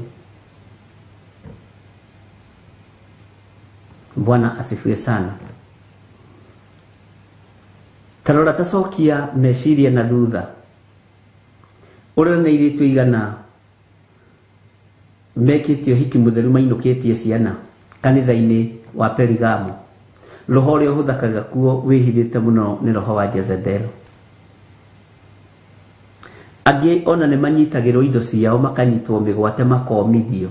Bwana asifiwe sana. tarora tacokia meciria na thutha uri na iritu igana mekitio hiki mutheru mainukitie ciana kanitha-ini wa Perigamo. Roho uria uhuthakaga kuo wihithite muno ni roho wa Jezebel. Angi ona ni manyitagirwo indo ciao makanyitwo migwate makomithio.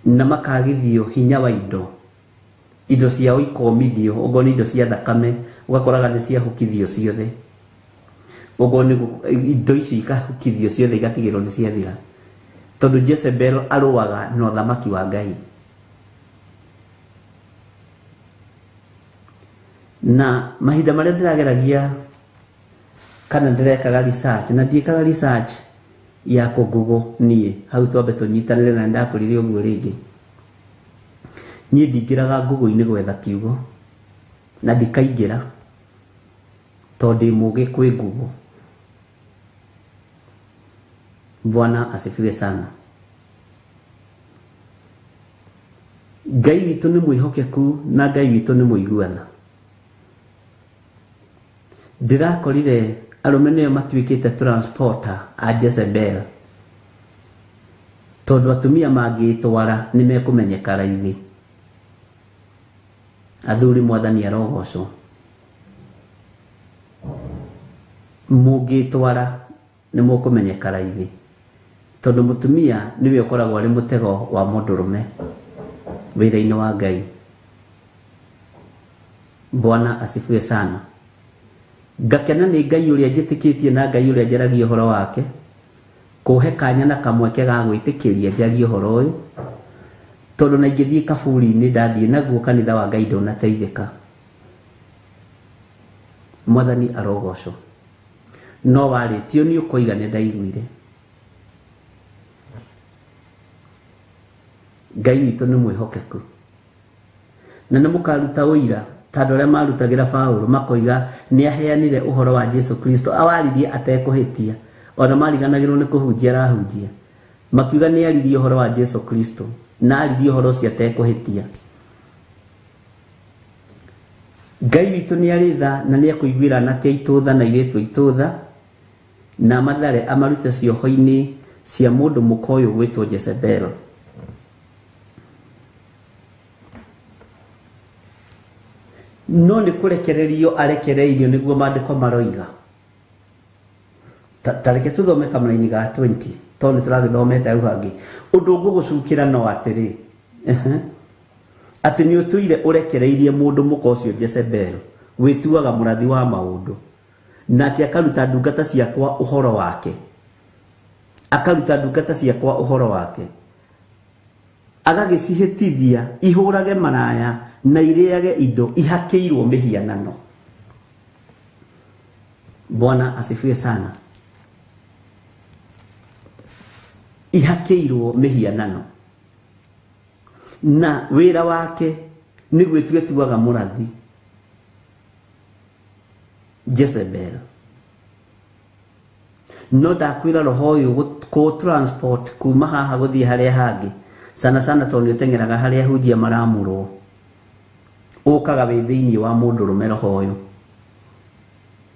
Na makagithio hinya wa indo ciao ikomithio, ogoni indo cia thakame ugakoraga ni cia hukithio ciothe. Ogoni indo ici ikahukithio ciothe igatigirwo ni cia thira. Tondu Jezebel aruaga no thamaki wa Ngai. Na mahinda maria ndirageragia kana ndirekaga research na ndiekaga research ya kugugo nie hau twambe tunyitanire na ndakuririe uguo ringi nie ndingiraga Google-ini gwetha kiugo na ndikaingira tondu muge kwi Google. Bwana asifiwe sana. Ngai witu ni mwihokeku na Ngai witu ni muiguana. Ndirakorire arume nio matuikite transporter a Jezebel tondu atumia mangitwara ni mekumenyeka raithi. Athuri mwathani arogocwo mungitwara ni mukumenyeka raithi tondu mutumia niwe ukoragwo ari mutego wa mundurume wira-ini wa Ngai. Bwana asifiwe sana. Gakena ni Ngai uria njitikitie na Ngai uria njaragia uhoro wake kuhe kanya na kamweke ga gwitikiria njarie uhoro uyu tondu na ingithie kaburi-ini ndathie naguo kanitha wa Ngai ndunateithika. Mwathani arogocwo. No waritio ni ukoiga ni ndaiguire. Ngai witu ni mwihokeku na ni mukaruta uira tondu aria marutagira Paulo makoiga ni aheanire uhoro wa Jesu Kristo awaririe atekuhitia ona mariganagirwo ni kuhunjia arahunjia makiuga ni aririe uhoro wa Jesu Kristo na aririe uhoro cia atekuhitia. Ngai witu ni aritha na ni akuiguira na keitutha na iretu itutha na mathare amarute cioho-ini cia mundu mukoyo gwitwo Jezebel. No ni kurekererio arekereirio niguo maandiko maroiga. Tareke tuthome kamraini ga 20 tondu turagithomete au hangi undu ngugucukira no atiri ati ni utuire urekereirie mundu mukocio Jezebel wituaga murathi wa maundu na ati akaruta ndungata ciakwa uhoro wake agagicihitithia ihurage maraya na ireage indo ihakeirwo mihianano. Bwana asifiwe sana. Ihakeirwo mihianano na wira wake ni gwituaga murathi Jezebel. No ndakwira roho uyu ku transport kuma haha guthie haria hangi sana tondu utengeraga haria hujia maramurwo ukaga wi thiini wa mundurume roho uyu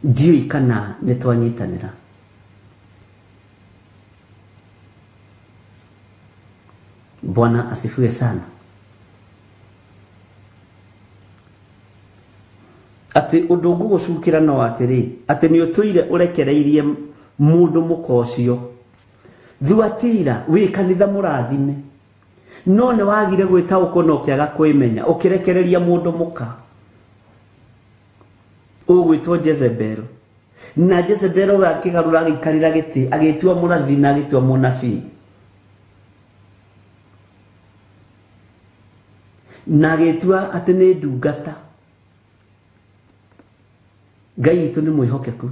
ndiui kana ni twanyitanira. Bwana asifiwe sana. Ati undu ngugucukira no atiri ati ni utuire urekereirie mundu mukocio Thuatira wi kanitha murathime no ne wagire gwita ukono kiaga kwimenya ukirekereria mundu muka ugwitwo Jezebel na Jezebel we akigarura gikarira giti agitua murathi na agitua munabii na agitua ati ni ndungata. Ngai witu ni mwihokeku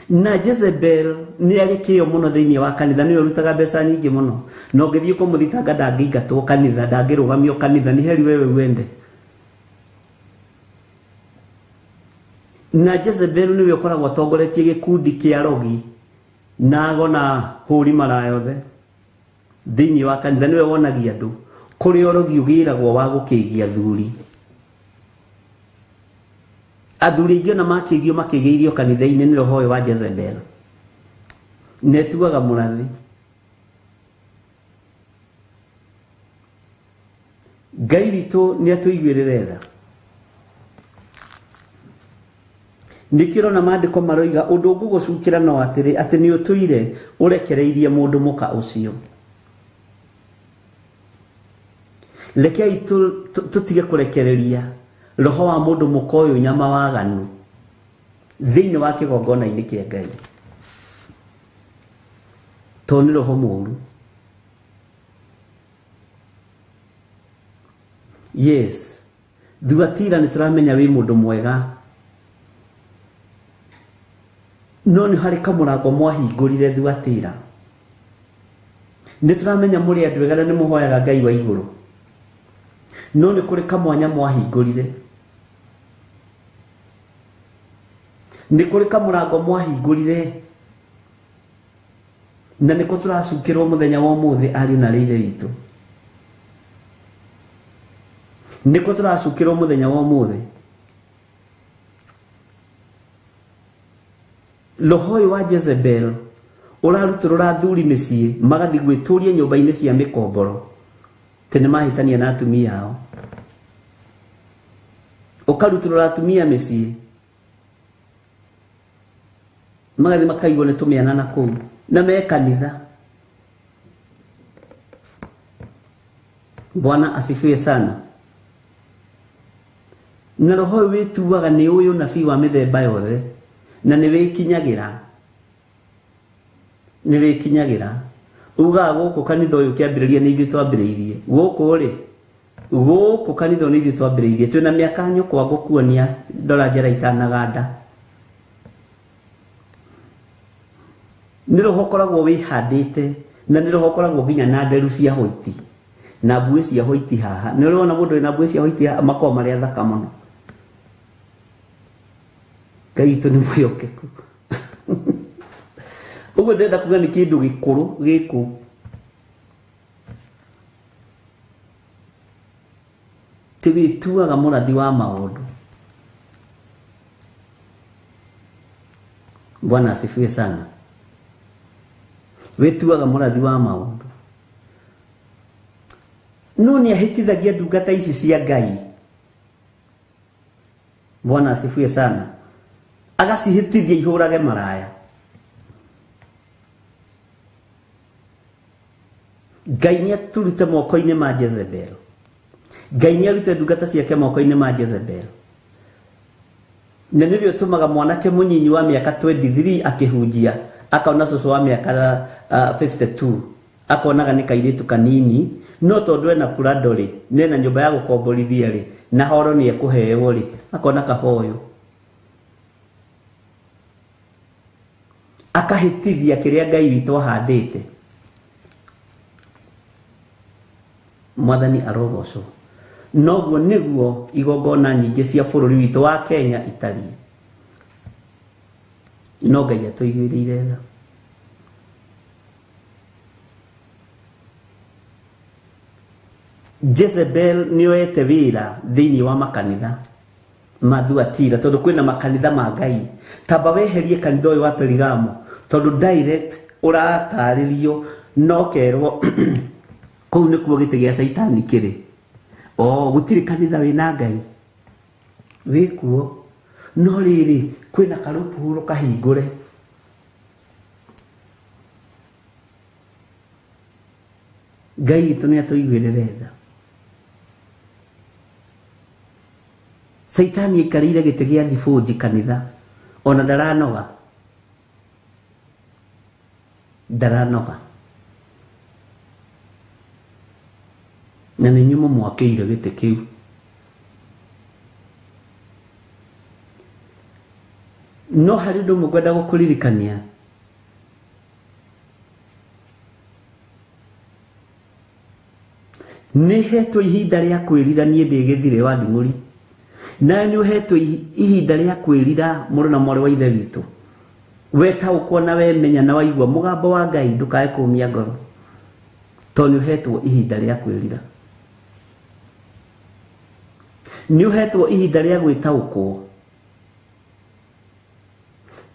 na Jezebel ni alikio muno thiini wa kanitha ni urutaga mbeca nyingi muno no ngithie kumuthitanga ndangĩingatwo kanitha ndangĩrũgamio kanitha ni heri wewe wende. Na Jezebel ni ukoragwo tongoretie gikundi kia rogi na agona huri marayothe thiini wa kanitha ni we wonagia andu kuri orogi ugiragwo wa gukigia thuri athuri ingĩ na makĩgio makĩgĩirio kanitha-inĩ nĩ roho ũyũ wa Jezebel netuaga mũrathi Ngai witũ nĩ atũiguĩrĩre tha nikirona maandĩko maroiga ũndũ ngũgũcukĩra no atĩrĩ atĩ nĩ ũtũire ũrekereirie mũndũ mũka ũcio rekei tũtige kũrekereria roho wa mũndũ mũka ũyũ nyama waganu thĩinĩ wa kĩgongona-inĩ kĩa Ngai to nĩ roho mũũru yes Thuatira nĩ tũramenya wĩ mũndũ mwega no nĩ harĩ kamũrango mwahingũrire Thuatira nĩ tũramenya mũrĩ andũ ega na nĩ mũhoyaga Ngai wa igũrũ no nĩ kũrĩ kamwanya mwahingũrire nĩ kũrĩ kamũrango mwahingũrire na nĩko tũracukĩrwo mũthenya wa ũmũthĩ ariũ na ithe witũ nĩko tũracukĩrwo mũthenya wa ũmũthĩ roho ũyũ wa Jezebel ũrarutũrũra athuri mĩciĩ magathi gwĩtũria nyũmba-inĩ cia mĩkomboro tene mahĩtania na atumia ao ũkarutũrũra atumia mĩciĩ magathi makaigwo nĩ tũmĩana na kũu na me kanitha Bwana asifiwe sana na roho ũyũ wĩtuaga nĩ ũyũ nabii wa mĩthemba yothe na nĩ wĩkinyagĩra ugaga gũkũ kanitha ũyũ kĩambĩrĩria nĩ ithuĩ twambĩrĩirie gũkũ kanitha nĩ ithuĩ twambĩrĩirie twĩna mĩaka nyũkwa gũkuonia ndora njara itanaganda nĩ roho ũkoragwo wĩhandĩte na nĩ roho ũkoragwo nginya na nderu cia hwaiti na mbuĩ cia hwaiti haha nĩ ũrona mũndũ wĩna mbuĩ cia hwaiti makoragwo marĩ athaka mũno Ngai witũ nĩ mwĩhokeku ũguo ndĩrenda kuga nĩ kĩndũ gĩkũrũ gĩkũ ti wĩtuaga mũrathi wa maũndũ Bwana asifiwe sana wĩtuaga mũrathi wa maũndũ no nĩ ahĩtithagia ndungata ici cia Ngai Bwana asifiwe sana agacihĩtithia ihũrage maraya Ngai nĩ aturute moko-inĩ ma Jezebel Ngai nĩ arute ndungata ciake moko-inĩ ma Jezebel na nĩrĩo ũtũmaga mwanake mũnyinyi wa mĩaka 23 akĩhunjia akaona cũcũ wa mĩaka 52 akonaga nĩ kairĩtu kanini no tondũ ena purado rĩ nena nyũmba ya gũkomborithia rĩ na horo nĩ ekũheo rĩ akona kaboyo akahĩtithia kĩrĩa Ngai witũ ahandĩte Mwathani arogocwo noguo nĩguo igongona nyingĩ cia bũrũri witũ wa Kenya itariĩ no Ngai atũiguĩrĩire tha Jezebel nĩ oete wĩra thĩinĩ wa makanitha ma Thuatira tondũ kwĩna makanitha ma Ngai tamba weherie kanitha ũyũ wa Perigamo tondũ direct ũratarĩrio no kerwo kũu nĩkuo gĩtĩ gĩa Saitani kĩrĩ gũtirĩ kanitha wĩna Ngai wĩkuo no rĩrĩ kwĩna karũpuhũro kahingũre Ngai witũ nĩ atũiguĩrĩre tha Saitani aikarĩire gĩtĩ gĩa thibũnji kanitha ona ndaranoga na nĩ nyumo mwakĩire gĩtĩ kĩu no harĩ ũndũ ũmwe ngwenda gũkũririkania nĩ hetwo ihinda rĩa kwĩrira niĩ ndĩ gĩthire wa Nding'ũri na nĩ ũhetwo ihinda rĩa kwĩrira mũrũ na mwarĩ wa ithe witũ wetaũkwo na wemenya na waigua mũgambo wa Ngai ndũkae kũmia ngoro tondũ nĩ ũhetwo ihinda rĩa kwĩrira nĩ ũhetwo ihinda rĩa gwĩtaũkwo.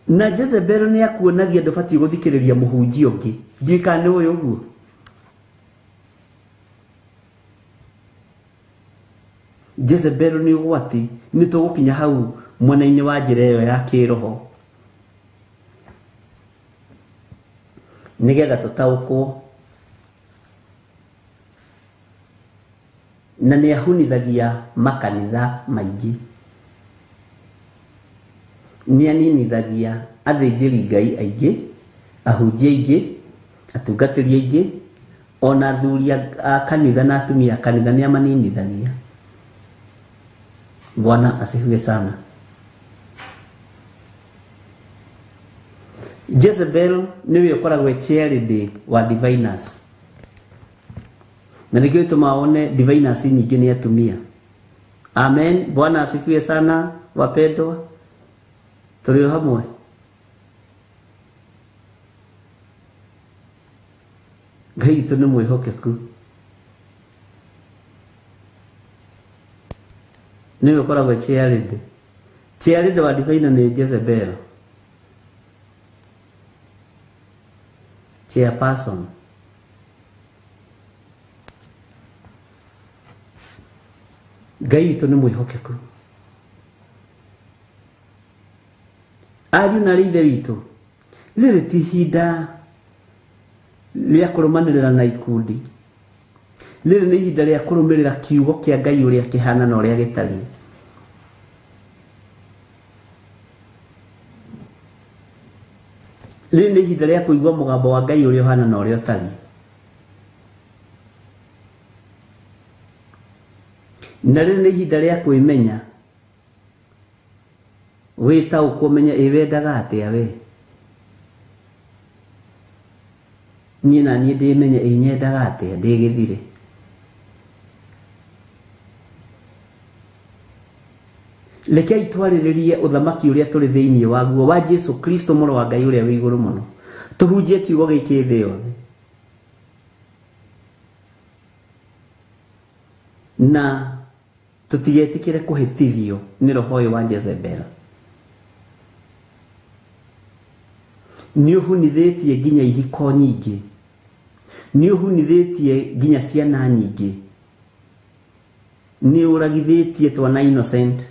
Na Jezebel nĩ akuonagia ndũbatiĩ gũthikĩrĩria mũhunjia ũngĩ. Ndiũĩ kana nĩ ũĩ ũguo. Jezebel nĩ ũgwati, nĩ tũgũkinya hau mwena-inĩ wa njĩra ĩyo ya kĩroho, nĩgetha tũtaũkwo. Na nĩ ahunithagia makanitha maingĩ, nĩ aninithagia athĩnjĩri Ngai aingĩ, ahunjia aingĩ, atungatĩri aingĩ, ona athuri a kanitha na atumia a kanitha nĩ amaninithagia. Bwana asifiwe sana. Jezebel niwe ũkoragwo charity wa diviners. Na nĩkĩo tumaone diviners nyingĩ nĩ atumia. Amen. Bwana asifiwe sana wapendwa. Tũrĩ hamwe. Ngai witũ nĩ mwĩhokeku. Niwe ũkoragwo charity. Charity wa diviner nĩ Jezebel. Chairperson. Ngai witũ nĩ mwĩhokeku. Ariũ na ithe witũ, rĩrĩ ti ihinda rĩa kũrũmanĩrĩra na ikundi. Rĩrĩ nĩ ihinda rĩa kũrũmĩrĩra kiugo kĩa Ngai ũrĩa kĩhana na ũrĩa gĩtariĩ. Rĩrĩ nĩ ihinda rĩa kũigua mũgambo wa Ngai ũrĩa ũhana na ũrĩa ũtariĩ. Na rĩrĩ nĩ ihinda rĩa kwĩmenya, wĩtaũkwo ũmenye wendaga atĩa we. Niĩ na niĩ ndĩmenye nyendaga atĩa ndĩ gĩthire. Rekei twarĩrĩrie ũthamaki ũrĩa tũrĩ thĩinĩ waguo wa Jesu Kristo mũrũ wa Ngai ũrĩa wĩ igũrũ mũno. Tũhunjie kiugo gĩkĩ thĩ yothe. Na tũtigetĩkĩre kũhĩtithio nĩ roho ũyũ wa Jezebel. Nĩ ũhunithĩtie nginya ihiko nyingĩ. Nĩ ũhunithĩtie nginya ciana nyingĩ. Nĩ ũragithĩtie twana innocent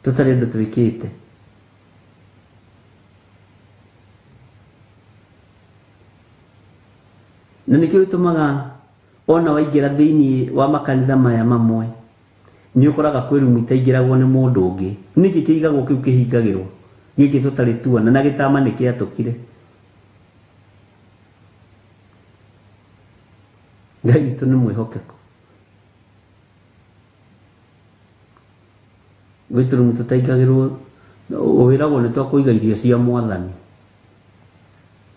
tũtarĩ ũndũ twĩkĩte. Na nĩkĩo gĩtũmaga ona waingĩra thĩinĩ wa makanitha maya mamwe, nĩ ũkoraga kwĩ rumu itaingĩragwo nĩ mũndũ ũngĩ. Nĩkĩ kĩigagwo kĩu kĩhingagĩrwo, gĩkĩ tũtarĩ tuona, na gĩtama nĩ kĩatũkire. Ngai witũ nĩ mwĩhokeku. Gwĩ tũrumu tũtaingagĩrwo, wĩragwo nĩ twakũiga irio cia Mwathani,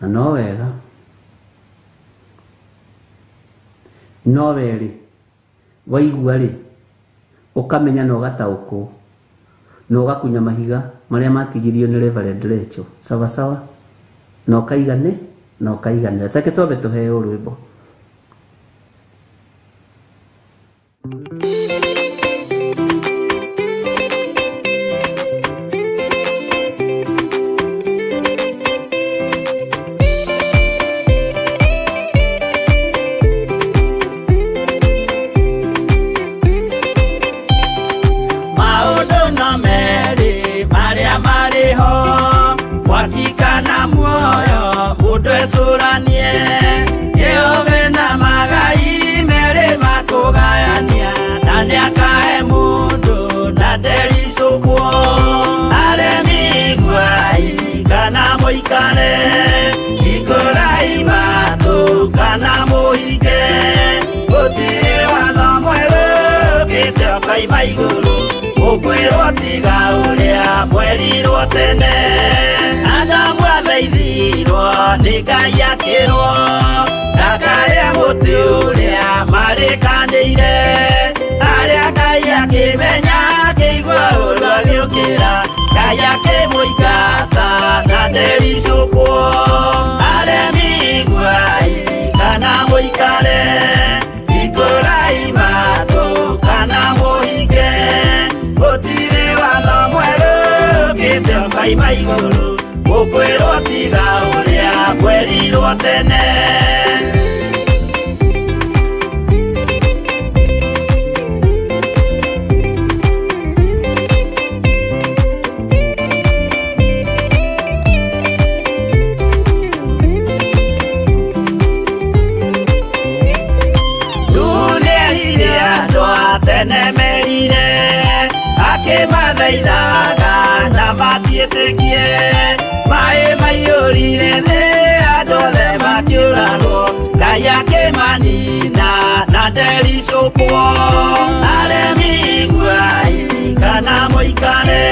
na no wega. No werĩ, waigua rĩ, ũkamenya na ũgataũkwo, na ũgakunya mahiga marĩa matigirio nĩ Reverend Rachel. Sawa sawa, na ũkaigane, na ũkaiganĩra. Take twambe tũheo rwĩmbo. Ukwirwo tiga uria mwerirwo tene, Adamu athaithirwo nĩ Ngai akĩrwo ndakarĩa mũtĩ ũrĩa marĩkanĩire. Arĩa Ngai akĩmenya akĩigua ũru agĩũkĩra, Ngai akĩmũingata na ndericũkwo. Aremi iguai kana mũikare, ikũrai matũ kana mũhi koima iguru gukwirwo tiga uria kwerirwo tene mathaithaga na matiĩtĩkie maĩ maiyũrire thĩ andũ othe makĩũragwo Ngai akĩmanina na ndericũkwo aremi iguai kana mũikare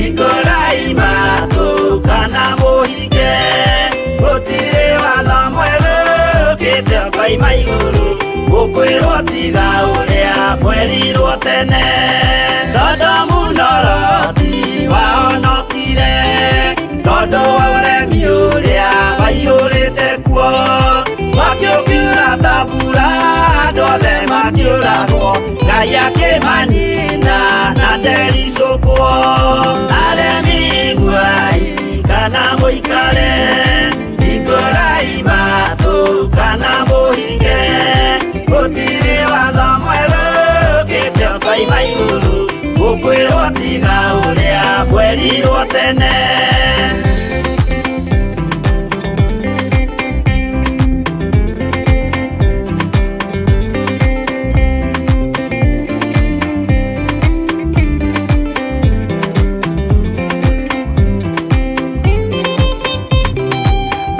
ikũrai matũ kana mũhinge gũtirĩ watho mwerũ ũkĩte koima igũrũ gũkwĩrwo tiga ũrĩa kwerirwo tene Sodomu na Loti wahonokire tondũ wa ũremi ũrĩa waiyũrĩte kuo mwaki ũkiura ta mbura andũ othe makĩũragwo Ngai akĩmanina na ndericũkwo aremi iguai kana mũikare ikũrai matũ kana mũhinge gũtirĩ watho mwerũ ũkĩte koima igũrũ gukwirwo tiga uria kwerirwo tene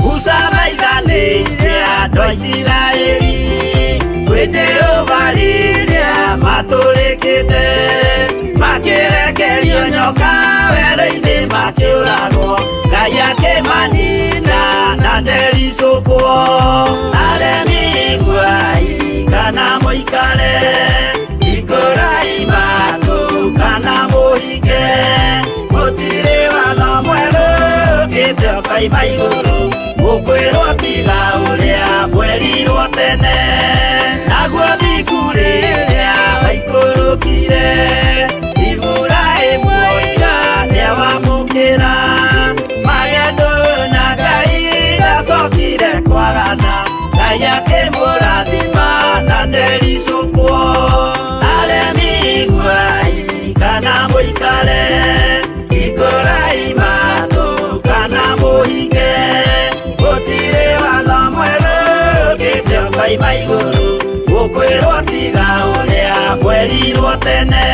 Musa maithanĩire andũ a Isiraeli kwĩ Jehova rĩrĩa matũrĩkĩte makĩrekerio nyoka werũ-inĩ makĩũragwo Ngai akĩmanina na ndericũkwo aremi iguai kana mũikare ikũrai matũ kana mũhinge gũtirĩ watho mwerũ ũkĩte koima igũrũ gũkwĩrwo tiga ũrĩa kwerirwo tene naguo thiku rĩrĩa waikũrũkire Iburahĩmu nĩawamũkĩra magendo na Ngai ndacokire kwarana Ngai akĩmũrathima na ndericũkwo aremi iguai kana mũikare ikũrai matũ kana mũhinge gũtirĩ watho mwerũ ũkĩte koima igũrũ gũkwĩrwo tiga ũrĩa kwerirwo tene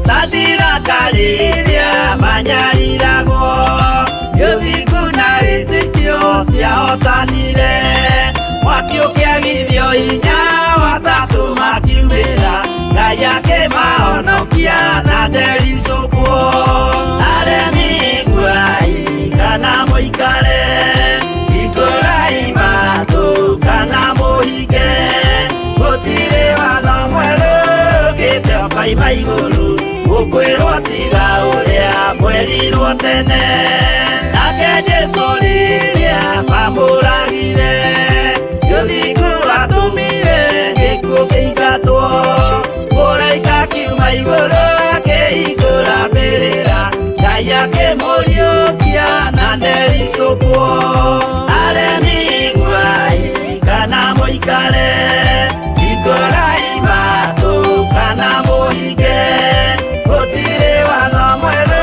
Sadiraka rĩrĩa manyariragwo gĩthiku na wĩtĩkio ciahotanire mwaki ũkĩagithio hinya watatũ makiumĩra Ngai akĩmahonokia na ndericũkwo aremi iguai kana mũikare ikũrai matũ kana mũhinge gũtirĩ watho mwerũ ũkĩte koima igũrũ gũkwĩrwo tiga ũrĩa kwerirwo tene nake Jesũ rĩrĩa mamũragire gĩthiku atũmire gĩkuũ kĩingatwo mũraika akiuma igũrũ akĩhingũra mbĩrĩra Ngai akĩmũriũkia na ndericũkwo aremi iguai kana mũikare ikũrai matũ kana mũhinge gũtirĩ watho mwerũ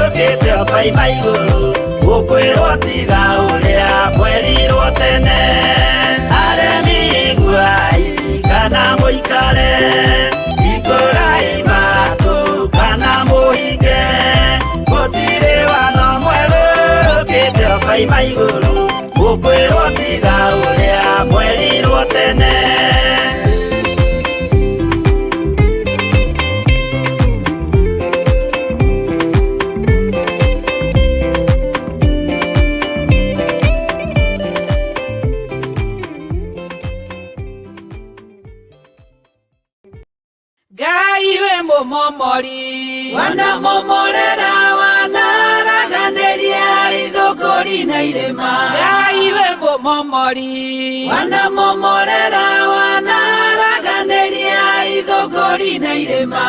ũkĩte koima igũrũ gũkwĩrwo tiga ũrĩa kwerirwo tene aremi iguai kana mũikare ikũrai matũ kana mũhinge gũtirĩ watho mwerũ ũkĩte koima igũrũ gũkwĩrwo tiga ũrĩa kwerirwo tene Ngai we mũmomori wanamomorera wanaraganĩria ithũngũri na irĩma. Ngai we mũmomori, wanamomorera wanaraganĩria ithũngũri na irĩma.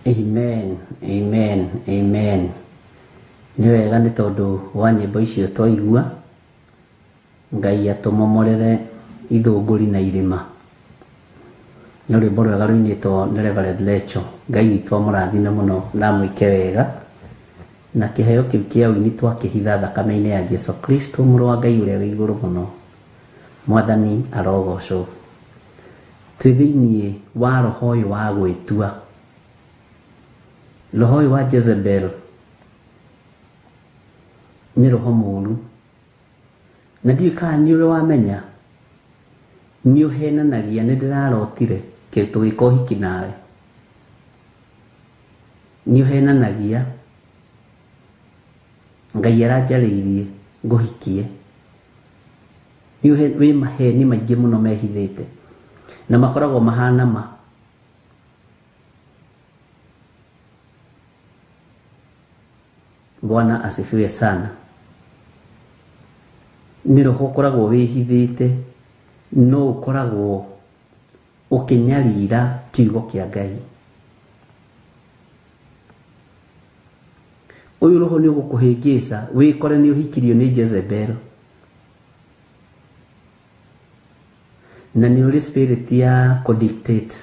Amen, amen, amen. Nĩ wega nĩ tondũ wa nyĩmbo icio twaigua, Ngai atũmomorere ithũngũri na irĩma. nä rwä mbo rwega rũinĩtwo nĩ Reverend Lecho. Ngai witũ amũrathime mũno na mwĩke wega, na kĩheo kĩu kĩa ũini twakĩhitha thakame-inĩ ya Jesu Kristo mũrũ wa Ngai ũrĩa wĩ igũrũ mũno. Mwathani arogocwo. Twĩ thĩinĩ wa roho ũyũ wa gwĩtua, roho ũyũ wa Jezebel nĩ roho mũũru, na ndiũĩ kana nĩ ũrĩ wamenya nĩ ũhenanagia nĩ ndĩrarotire tũgĩka ũhiki nawe, nĩ ũhenanagia Ngai aranjarĩirie ngũhikie. Wĩ maheni maingĩ mũno mehithĩte na makoragwo mahana ma. Bwana asifiwe sana. Nĩ roho ũkoragwo wĩhithĩte, no ũkoragwo ũkĩnyarira kiugo kĩa Ngai. Ũyũ roho nĩ ũgũkũhĩngĩca wĩkore nĩ ũhikirio nĩ Jezebel, na nĩ ũrĩ spirit ya kũdictate,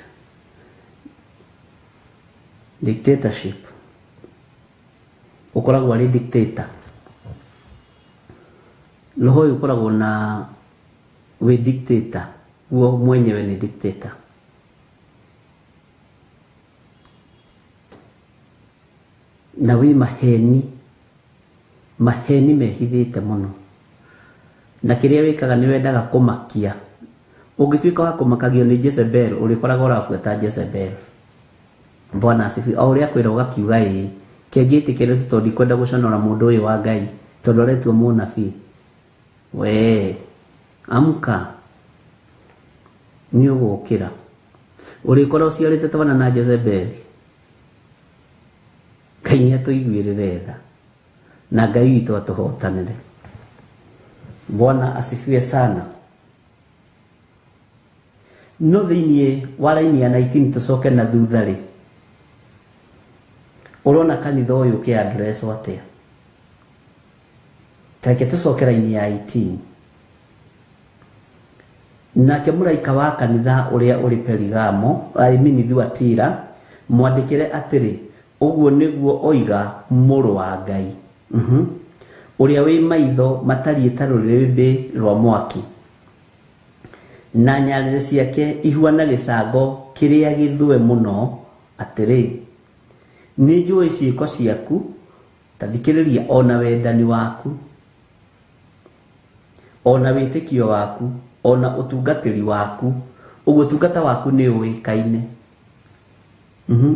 dictatorship. Ũkoragwo arĩ dictator. Roho ũyũ ũkoragwo na wĩ dictator, huo mwenyewe ni dictator. Na wĩ maheni mehithĩte mũno, na kĩrĩa wĩkaga nĩ wendaga kũmakia. Ũngĩtuĩka wa kũmakagio nĩ Jezebel, ũrĩkoraga ũrabuata Jezebel. Bwana asifiwe. O ũrĩa kwĩra ũgakiuga ĩĩ, kĩngĩtĩkĩrĩte tondũ ndikwenda gũconora mũndũ ũyũ wa Ngai tondũ aretua mũnabii. We amka, nĩ ũgũkĩra. Ũrĩkora ũciarĩte twana na Jezebel. Ngai nĩ atũiguĩrĩre tha, na Ngai witũ atũhotanĩre. Bwana asifiwe sana. No thĩinĩ wa raini ya 19 tũcoke na thutha rĩ, ũrona kanitha ũyũ kĩ address atĩa? Tareke tũcoke raini ya 18. Nake mũraika wa kanitha ũrĩa ũrĩ Perigamo, Thuatira, mwandĩkĩre atĩrĩ, ũguo nĩguo oiga mũrũ wa Ngai, ũrĩa wĩ maitho matariĩ ta rũrĩrĩmbĩ rwa mwaki, na nyarĩrĩ ciake ihuana gĩcango kĩrĩa gĩthũe mũno, atĩrĩ, nĩ njũĩ ciĩko ciaku, ta thikĩrĩria, ona wendani waku, ona wĩtĩkio waku, ona ũtungatĩri waku. Ũguo ũtungata waku nĩ ũĩkaine.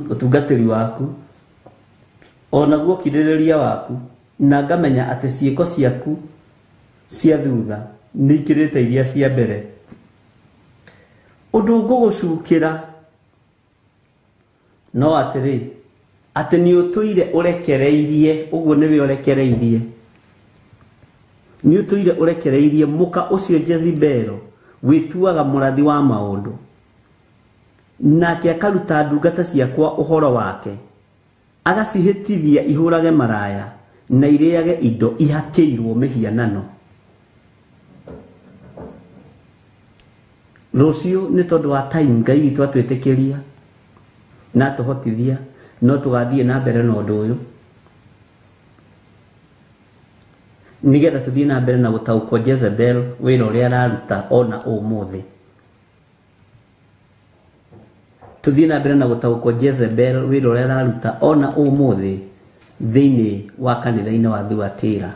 Ũtungatĩri waku, ona guo kirĩrĩria waku, na ngamenya atĩ ciĩko ciaku cia thutha nĩ ikĩrĩte iria cia mbere. Ũndũ ngũgũcukĩra no atĩrĩ, atĩ nĩ ũtũire ũrekereirie, ũguo nĩwe ũrekereirie, nĩ ũtũire ũrekereirie mũka ũcio Jezebel wĩtuaga mũrathi wa maũndũ, nake akaruta ndungata ciakwa ũhoro wake, agacihĩtithia ihũrage maraya na irĩage indo ihakĩirwo mĩhianano. Rũciũ nĩ tondũ wa time Ngai witũ atwĩtĩkĩria na atũhotithia, no tũgathiĩ na mbere na ũndũ ũyũ nigetha tũthiĩ na mbere na gũtaũkwo Jezebel wĩra ũrĩa araruta ona ũmũthĩ. Tũthiĩ na mbere na gũtaũkwo Jezebel wĩra ũrĩa araruta ona ũmũthĩ thĩinĩ wa kanitha-inĩ wa Thuatira.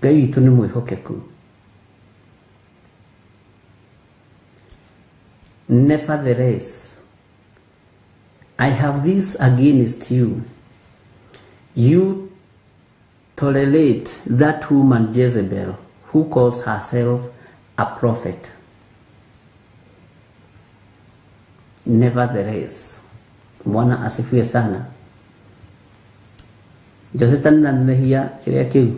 Ngai witũ nĩ mwĩhokeku. Nevertheless, I have this against you. You tolerate that woman Jezebel, who calls herself a prophet. Nevertheless, Bwana asifiwe sana. Josetan nanehia kiria kiu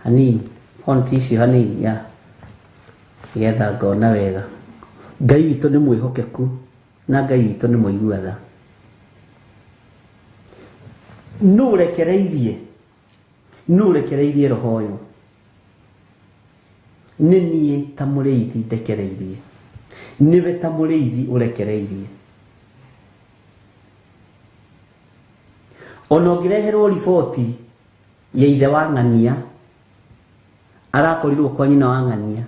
hanini fonti icio hanini ya getha ngona wega. Ngai witũ nĩ mwĩhokeku na Ngai witũ nĩ mũiguatha. Nũ ũrekereirie roho ũyũ, nini ta mũrĩithi ndekereirie, niwe ta mũrĩithi ũrekereirie. Ona ũngĩreherwo riboti ya ithe wa ng'ania arakorirwo kwa nyina wa ng'ania,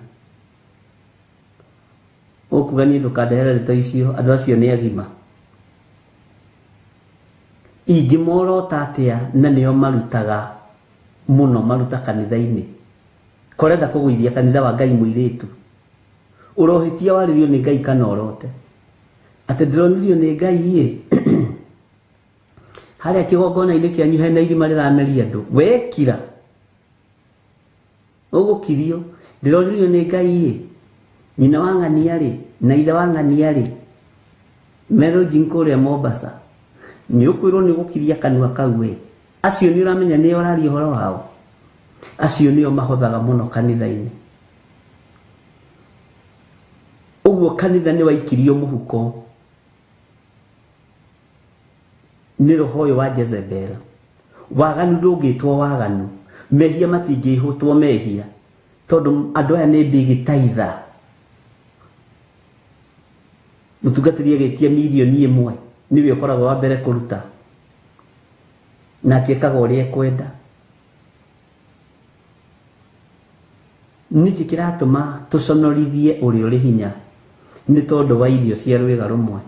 ũkuga niĩ ndũkandehere ndeto icio, andũ acio nĩ agima. Ingĩmorota atĩa na nĩo marutaga mũno, maruta kanitha-inĩ, korenda kũgũithia kanitha wa Ngai mũirĩtu. Ũrohĩtia warĩrio nĩ Ngai kana orote? Atĩ ndĩronirio nĩ Ngai harĩa kĩgongona-inĩ kĩanyu hena irima rĩrameria andũ, wekira ũgũkirio. Ndĩronirio nĩ Ngai nyina wa ng'ania rĩ na ithe wa ng'ania rĩ Melody kũrĩa Mombasa, nĩ ũkwĩrwo nĩ ũgũkiria kanua kau we. Acio nĩ ũramenya nĩ ũraria ũhoro wao, acio nĩo mahothaga mũno kanitha-inĩ. Ũguo kanitha nĩ waikirio mũhuko nĩ roho ũyũ wa Jezebel. Waganu ndũngĩtwo waganu, mehia matingĩhũtwo mehia, tondũ andũ aya nĩ mbĩgĩtaitha. Mũtungatĩri agĩtia milioni 1 niwe ũkoragwo wa mbere kũruta, na akĩkaga ũrĩa ekwenda. Nĩkĩ kĩratũma tũconorithie ũrĩa ũrĩ hinya? Nĩ tondũ wa irio cia rwĩga rũmwe.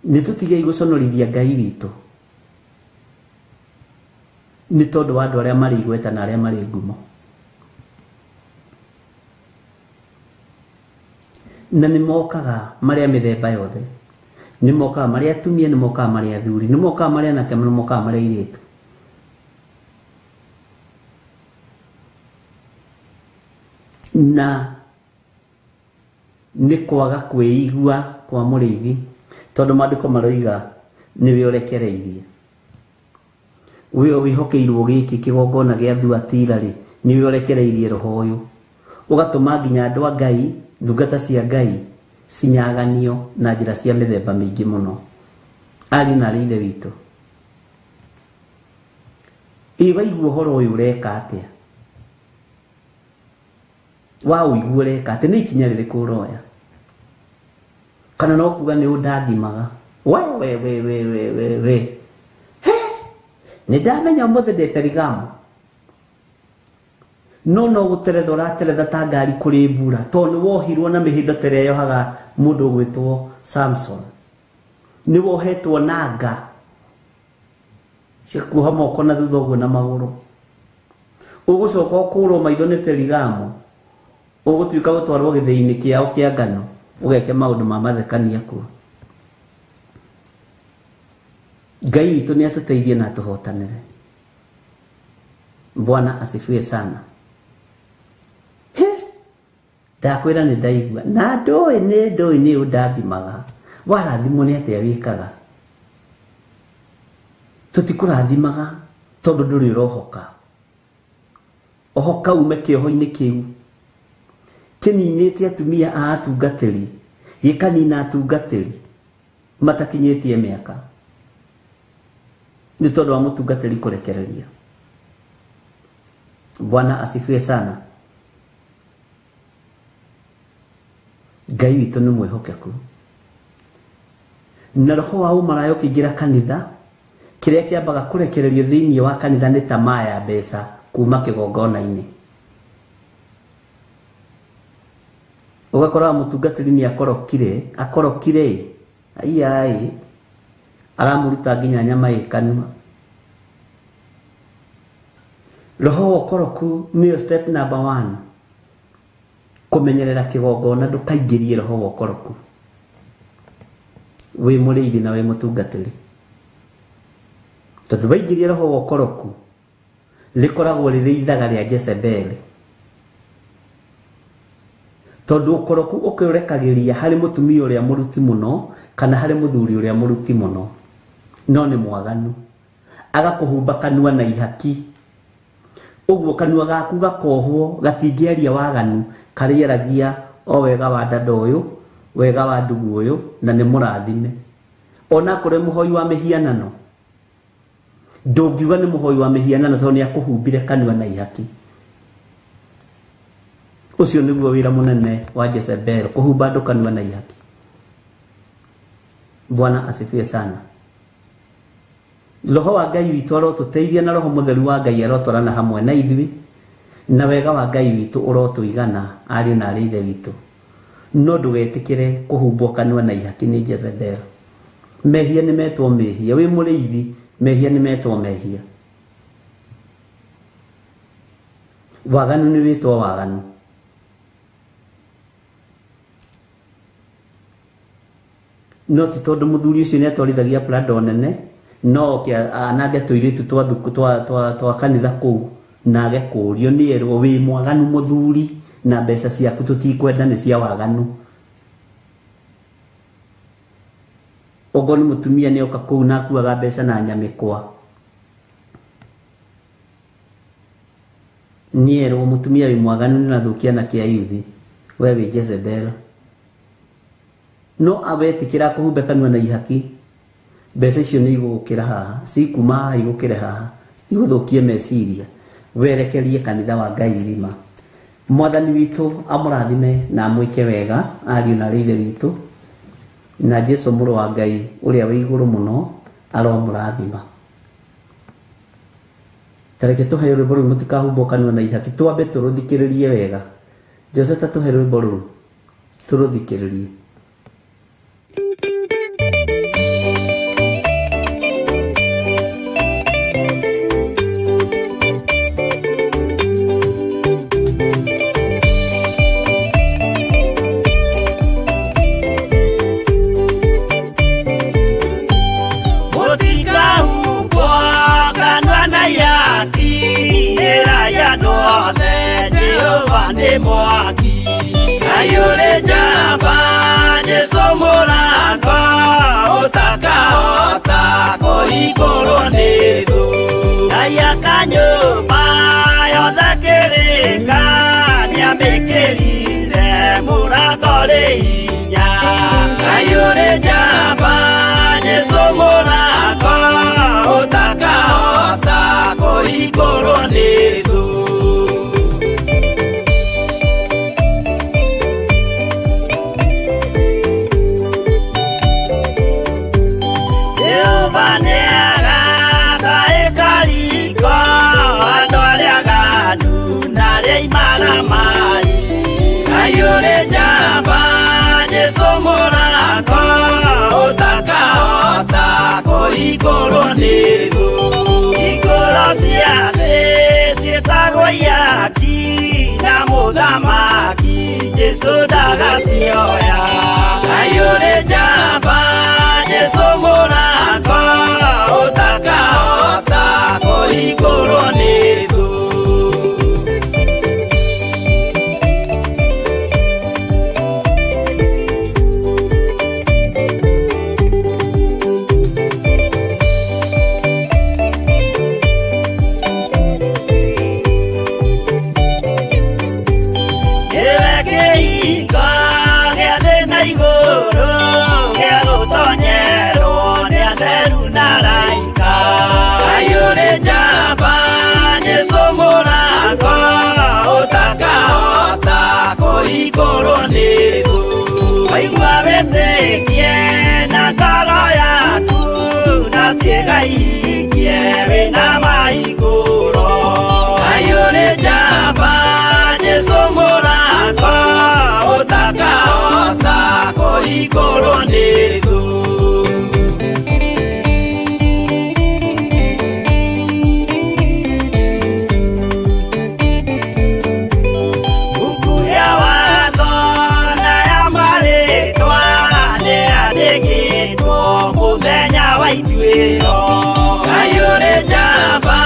Nĩ tũtigei gũconorithia Ngai witũ nĩ tondũ wa andũ arĩa marĩ igweta na arĩa marĩ ngumo. Na nĩ mokaga marĩa mĩthemba yothe, nĩ mokaga marĩa atumia, nĩ mokaga marĩa athuri, nĩ mokaga marĩa anake, nĩ mokaga marĩa airĩtu. Na nĩ kwaga kwĩigua kwa mũrĩithi, tondũ maandĩko maroiga nĩwe ũrekereirie. We wĩhokeirwo gĩkĩ kĩgongona gĩa Thuatira rĩ, nĩwe ũrekereirie roho ũyũ, ũgatũma nginya andũ a Ngai, ndungata cia Ngai cinyaganio na njĩra cia mĩthemba mĩingĩ mũno. Ari na arĩ ithe witũ, waigua ũhoro ũyũ ũreka atĩa? Wa ũigua ũreka atĩ? Nĩ ikinya rĩrĩkũ ũroya? Kana no kuga nĩ ũndathimaga? We nĩ ndamenya ũmũthĩ ndĩ Perigamo, no gũteretha ũrateretha ta ngari kũrĩ mbura, tondũ nĩ wohirwo na mĩhĩndo ta ĩrĩa yohaga mũndũ ũgwĩtwo Samson. Nĩ wohetwo na nga cia kuoha moko na thutha ũguo na magũrũ. Ũgũcoka ũkũrwo maitho nĩ Perigamo, ũgũtuĩka gũtwarwo gĩthĩi-inĩ kĩao kĩa ngano, ũgeke maũndũ ma mathekania kuo. Ngai witũ nĩ atũteithie na tũhotanĩre. Bwana asifiwe sana. Ndakwĩra nĩ ndaigua na ndũĩ nĩ ũndathimaga. Warathimwo nĩ atĩa wĩkaga? Tũtikũrathimaga tondũ ndũrĩ ũrohoka. Ohoka ume kĩoho-inĩ kĩu kĩninĩte atumia a atungatĩri, gĩkanina atungatĩri matakinyĩtie mĩaka, nĩ tondũ wa mũtungatĩri kũrekereria. Bwana asifiwe sana. Ngai witũ nĩ mwĩhokeku, na roho wa ũmaraya ũkĩingĩra kanitha, kĩrĩa kĩambaga kũrekererio thĩinĩ wa kanitha nĩ tamaa ya mbeca kuma kĩgongona-inĩ. Ũgakora mũtungatĩri nĩ akorokire ai aramũruta nginya nyama ĩkanua. Roho wa ũkoroku nĩyo step number 1, kũmenyerera kĩgongona, ndũkaingĩrie roho wa ũkoroku wĩ mũrĩithi na wĩ mũtungatĩri. Tondũ waingĩria roho wa ũkoroku rĩkoragwo rĩrĩ ithaga rĩa Jezebeli. Tondũ ũkoroku ũkĩũrekagĩria harĩ mũtumia ũrĩa mũruti mũno kana harĩ mũthuri ũrĩa mũruti mũno, no nĩ mwaganu, agakũhumba kanua na ihaki. Ũguo kanua gaku gakohwo gatingĩaria waganu, karĩeragia o wega wa dada ũyũ, wega wa ndugu ũyũ, na nĩ mũrathime. Ona kũrĩ mũhoi wa mĩhianano, ndũngiuga nĩ mũhoi wa mĩhianano tondũ nĩ akũhumbire kanua na ihaki. ucio niguo wira munene wa Jezebel, kuhumba andu kanua na ihaki. Bwana asifiwe sana. Roho wa Ngai witu arotuteithia na Roho Mutheru wa Ngai arotwarana hamwe na ithuĩ, na wega wa Ngai witu urotuigana ariũ na arĩ ithe witu. No ndugetikire kuhumbwo kanua na ihaki ni Jezebel. Mehia ni metwo mehia, wi mũrĩithi mehia ni metwo mehia. Waganu ni witwo waganu. No ti tondu muthuri ucio ni atwarithagia Prado nene, no anage tuiritu twa kanitha kuu na age kurio ni erwo wi mwaganu muthuri na mbeca ciaku tutikwenda ni cia waganu. Ogo ni mutumia ni oka kuu na akuaga mbeca na nyamikwa. Ni erwo mutumia wi mwaganu na thukia na kia yuthi, we wi Jezebel. No abetikira kuhumba kanua na ihaki, mbeca icio ni igukira haha, cikuma igukire haha, iguthukie meciria, werekerie kanitha wa Ngai rima. Mwathani witu amurathime na amwike wega ariũ na arĩ ithe witu, na Jesu mũrũ wa Ngai uria wi iguru muno aromurathima. Tareke tuhe rwĩmbo rũu mũtikahumbwo kanua na ihaki, twambe tũrũthikĩrĩrie wega. Joseph tuhe rwĩmbo rũu tũrũthikĩrĩrie. Mwaki ayure jamba Jesu mũrango ũtakahota kũhingũrwo nĩ thũ. Ngai akanyũmba yothe kĩrĩka nĩamĩkĩrire mũrango rĩ hinya. Ayure jamba Jesu mũrango ũtakahota kũhingũrwo nĩ thũ. Ayure jamba Jesu mũrango ũtakahota kũhingũrwo nĩ thũ. Hingũro cia thĩ ciĩtagwo ihaki na mũthamaki Jesu ndagacioya. Ayure jamba Jesu mũrango ũtakahota kũhingũrwo nĩ thũ. Waigua wĩtĩkie na ngoro yaku na ciĩga ikie wĩna mahingũro. Ayũrĩ njamba Jesu mũrango ũtakahota kũhingũrwo nĩ thũ. Ayũrĩ njamba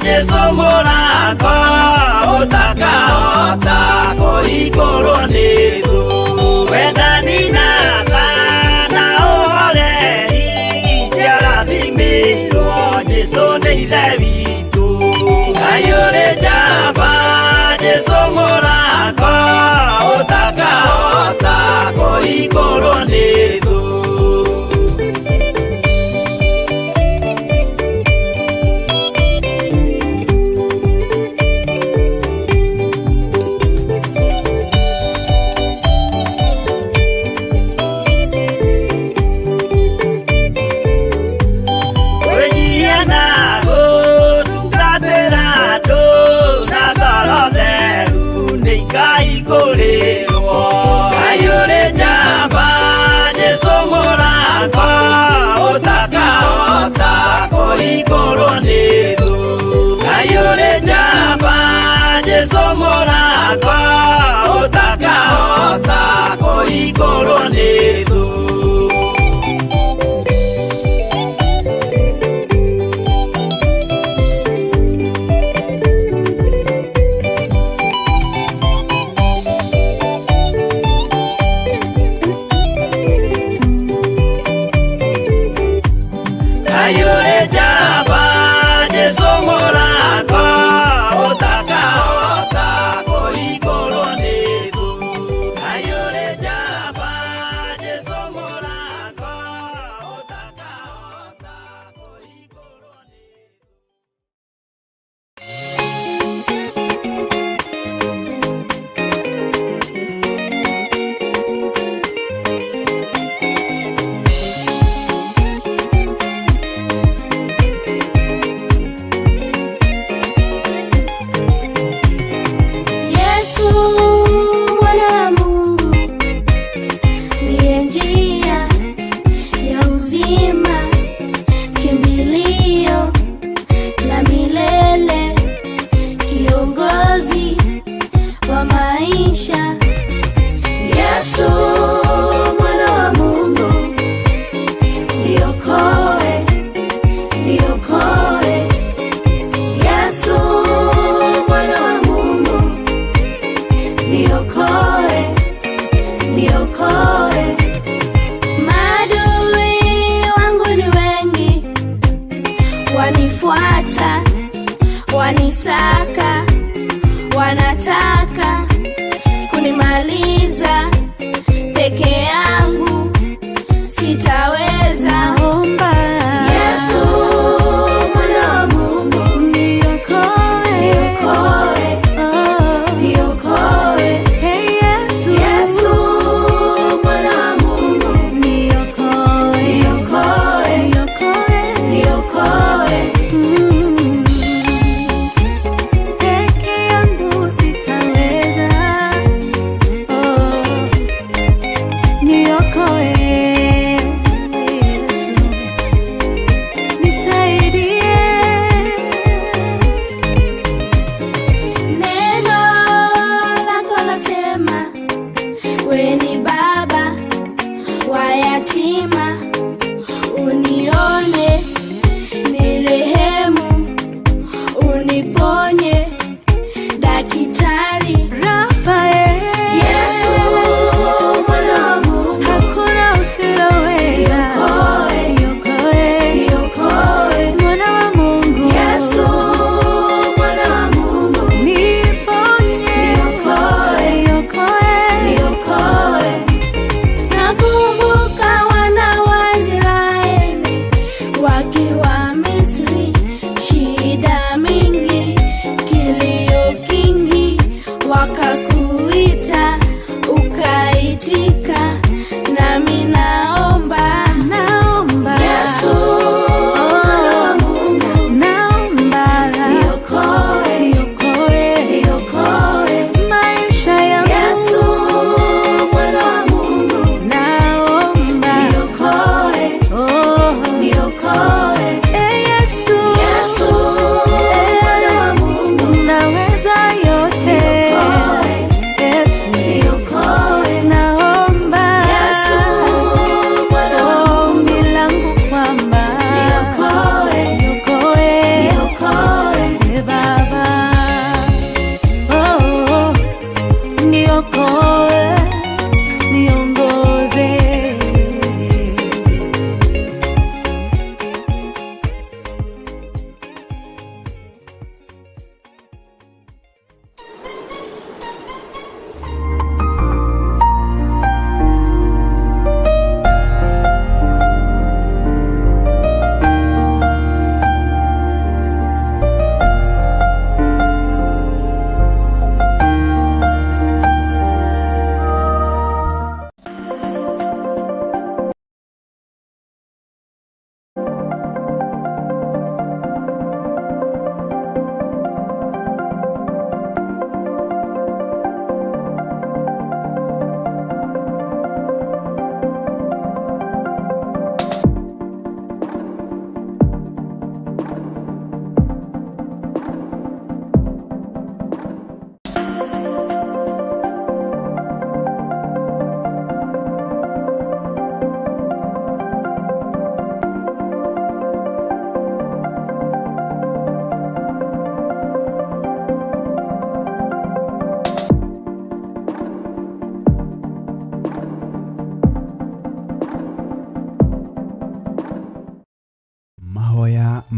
Jesu mũrango ũtakahota kũhingũrwo nĩ thũ. Wendani na tha na ũhoreri ciarathimĩirwo Jesu nĩ ithe witũ. Ayũrĩ njamba Jesu mũrango ũtakahota kũhingũrwo nĩ thũ. kũhingũrwo nĩ thũ. Ngai ũrĩ njamba, Jesũ mũrango, ũtakahota kũhingũrwo nĩ thũ. Wanisaka, wanataka kunimaliza, peke yangu sitaweza. Omba Yesu mwana wa Mungu, niokoe, niokoe, niokoe. Hey Yesu, Yesu mwana wa Mungu, niokoe, niokoe, niokoe, niokoe. Peke yangu sitaweza.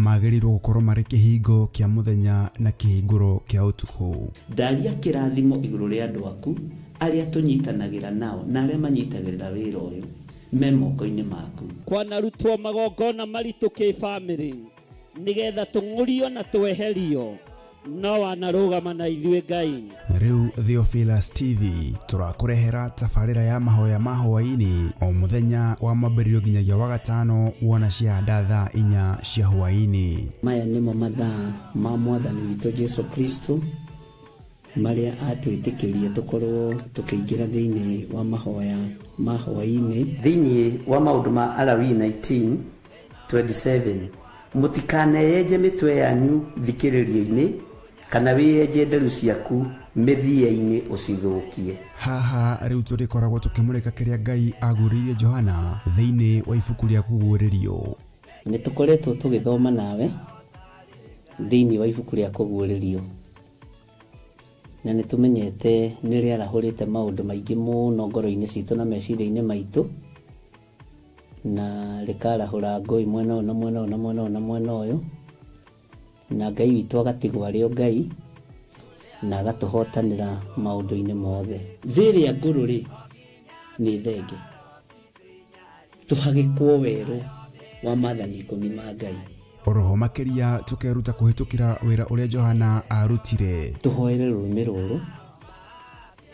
magĩrĩirwo gũkorwo marĩ kĩhingo kĩa mũthenya na kĩhingũro kĩa ũtukũ. Ndaria kĩrathimo igũrũ rĩa andũ aku arĩa tũnyitanagĩra nao na arĩa manyitagĩrĩra wĩra ũyũ me moko-inĩ maku. Kwanarutwo magongona maritũ kĩ-bamĩrĩ nĩgetha tũng'ũrio na tweherio, no wanarũgama na ithuĩ Ngai. Rĩu Theophilus TV tũrakũrehera tabarĩra ya mahoya ma hwaĩ-inĩ o mũthenya wa mwambĩrĩrio nginyagia wa gatano wona ciahanda thaa 4 cia hwaĩ-inĩ. Maya nĩmo mathaa ma Mwathani witũ Jesu Kristo marĩa atwĩtĩkĩria tũkorwo tũkĩingĩra thĩinĩ wa mahoya ma hwaĩ-inĩ. Thĩinĩ wa maũndũ ma Alawii 19:27 mũtikaneyenje mĩtwe yanyu thikĩrĩrio-inĩ kana wĩyenje nderu ciaku mĩthia-inĩ ũcithũkie. Haha rĩu tũrĩkoragwo tũkĩmũrĩka kĩrĩa Ngai agurĩire Johana thĩinĩ wa ibuku rĩa kũguũrĩrio. Nĩ tũkoretwo tũgĩthoma nawe thĩinĩ wa ibuku rĩa kũguũrĩrio, na nĩ tũmenyete nĩ rĩarahũrĩte maũndũ maingĩ mũno ngoro-inĩ citũ na meciria-inĩ maitũ, na rĩkarahũra ngũĩ mwena ũyũ na mwena ũyũ na mwena ũyũ na mwena ũyũ, na Ngai witũ agatigwo arĩ o Ngai na agatũhotanĩra maũndũ-inĩ mothe. Thĩrĩa ngũrũ-rĩ nĩ thenge, tũhagĩkwo werũ wa maathani 10 ma Ngai. Oroho makĩria tũkeruta kũhĩtũkĩra wĩra ũrĩa Johana arutire. Tũhoere rũrĩmĩ rũrũ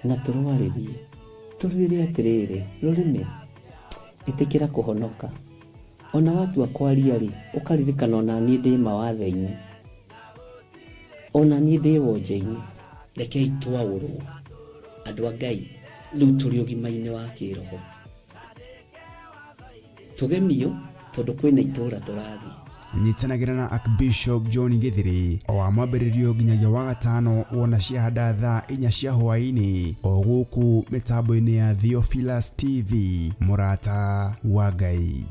na tũrwarĩrie, tũrwĩre atĩrĩrĩ, rũrĩmĩ ĩtĩkĩra kũhonoka. Ona watua kwaria-rĩ ũkaririkana ona niĩ ndĩ mawatho-inĩ, ona niĩ ndĩ wonje-inĩ. Rekei twaũrwo andũ a Ngai rĩu tũrĩ ũgima-inĩ wa kĩroho, tũgemio tondũ kwĩna itũũra tũrathiĩ. Nyitanagĩra na Archbishop John Githiri o wa mwambĩrĩrio nginyagia wa gatano wona ciahanda thaa 4 cia hwaĩ-inĩ o gũkũ mĩtambo-inĩ ya Theophilus TV, mũrata wa Ngai.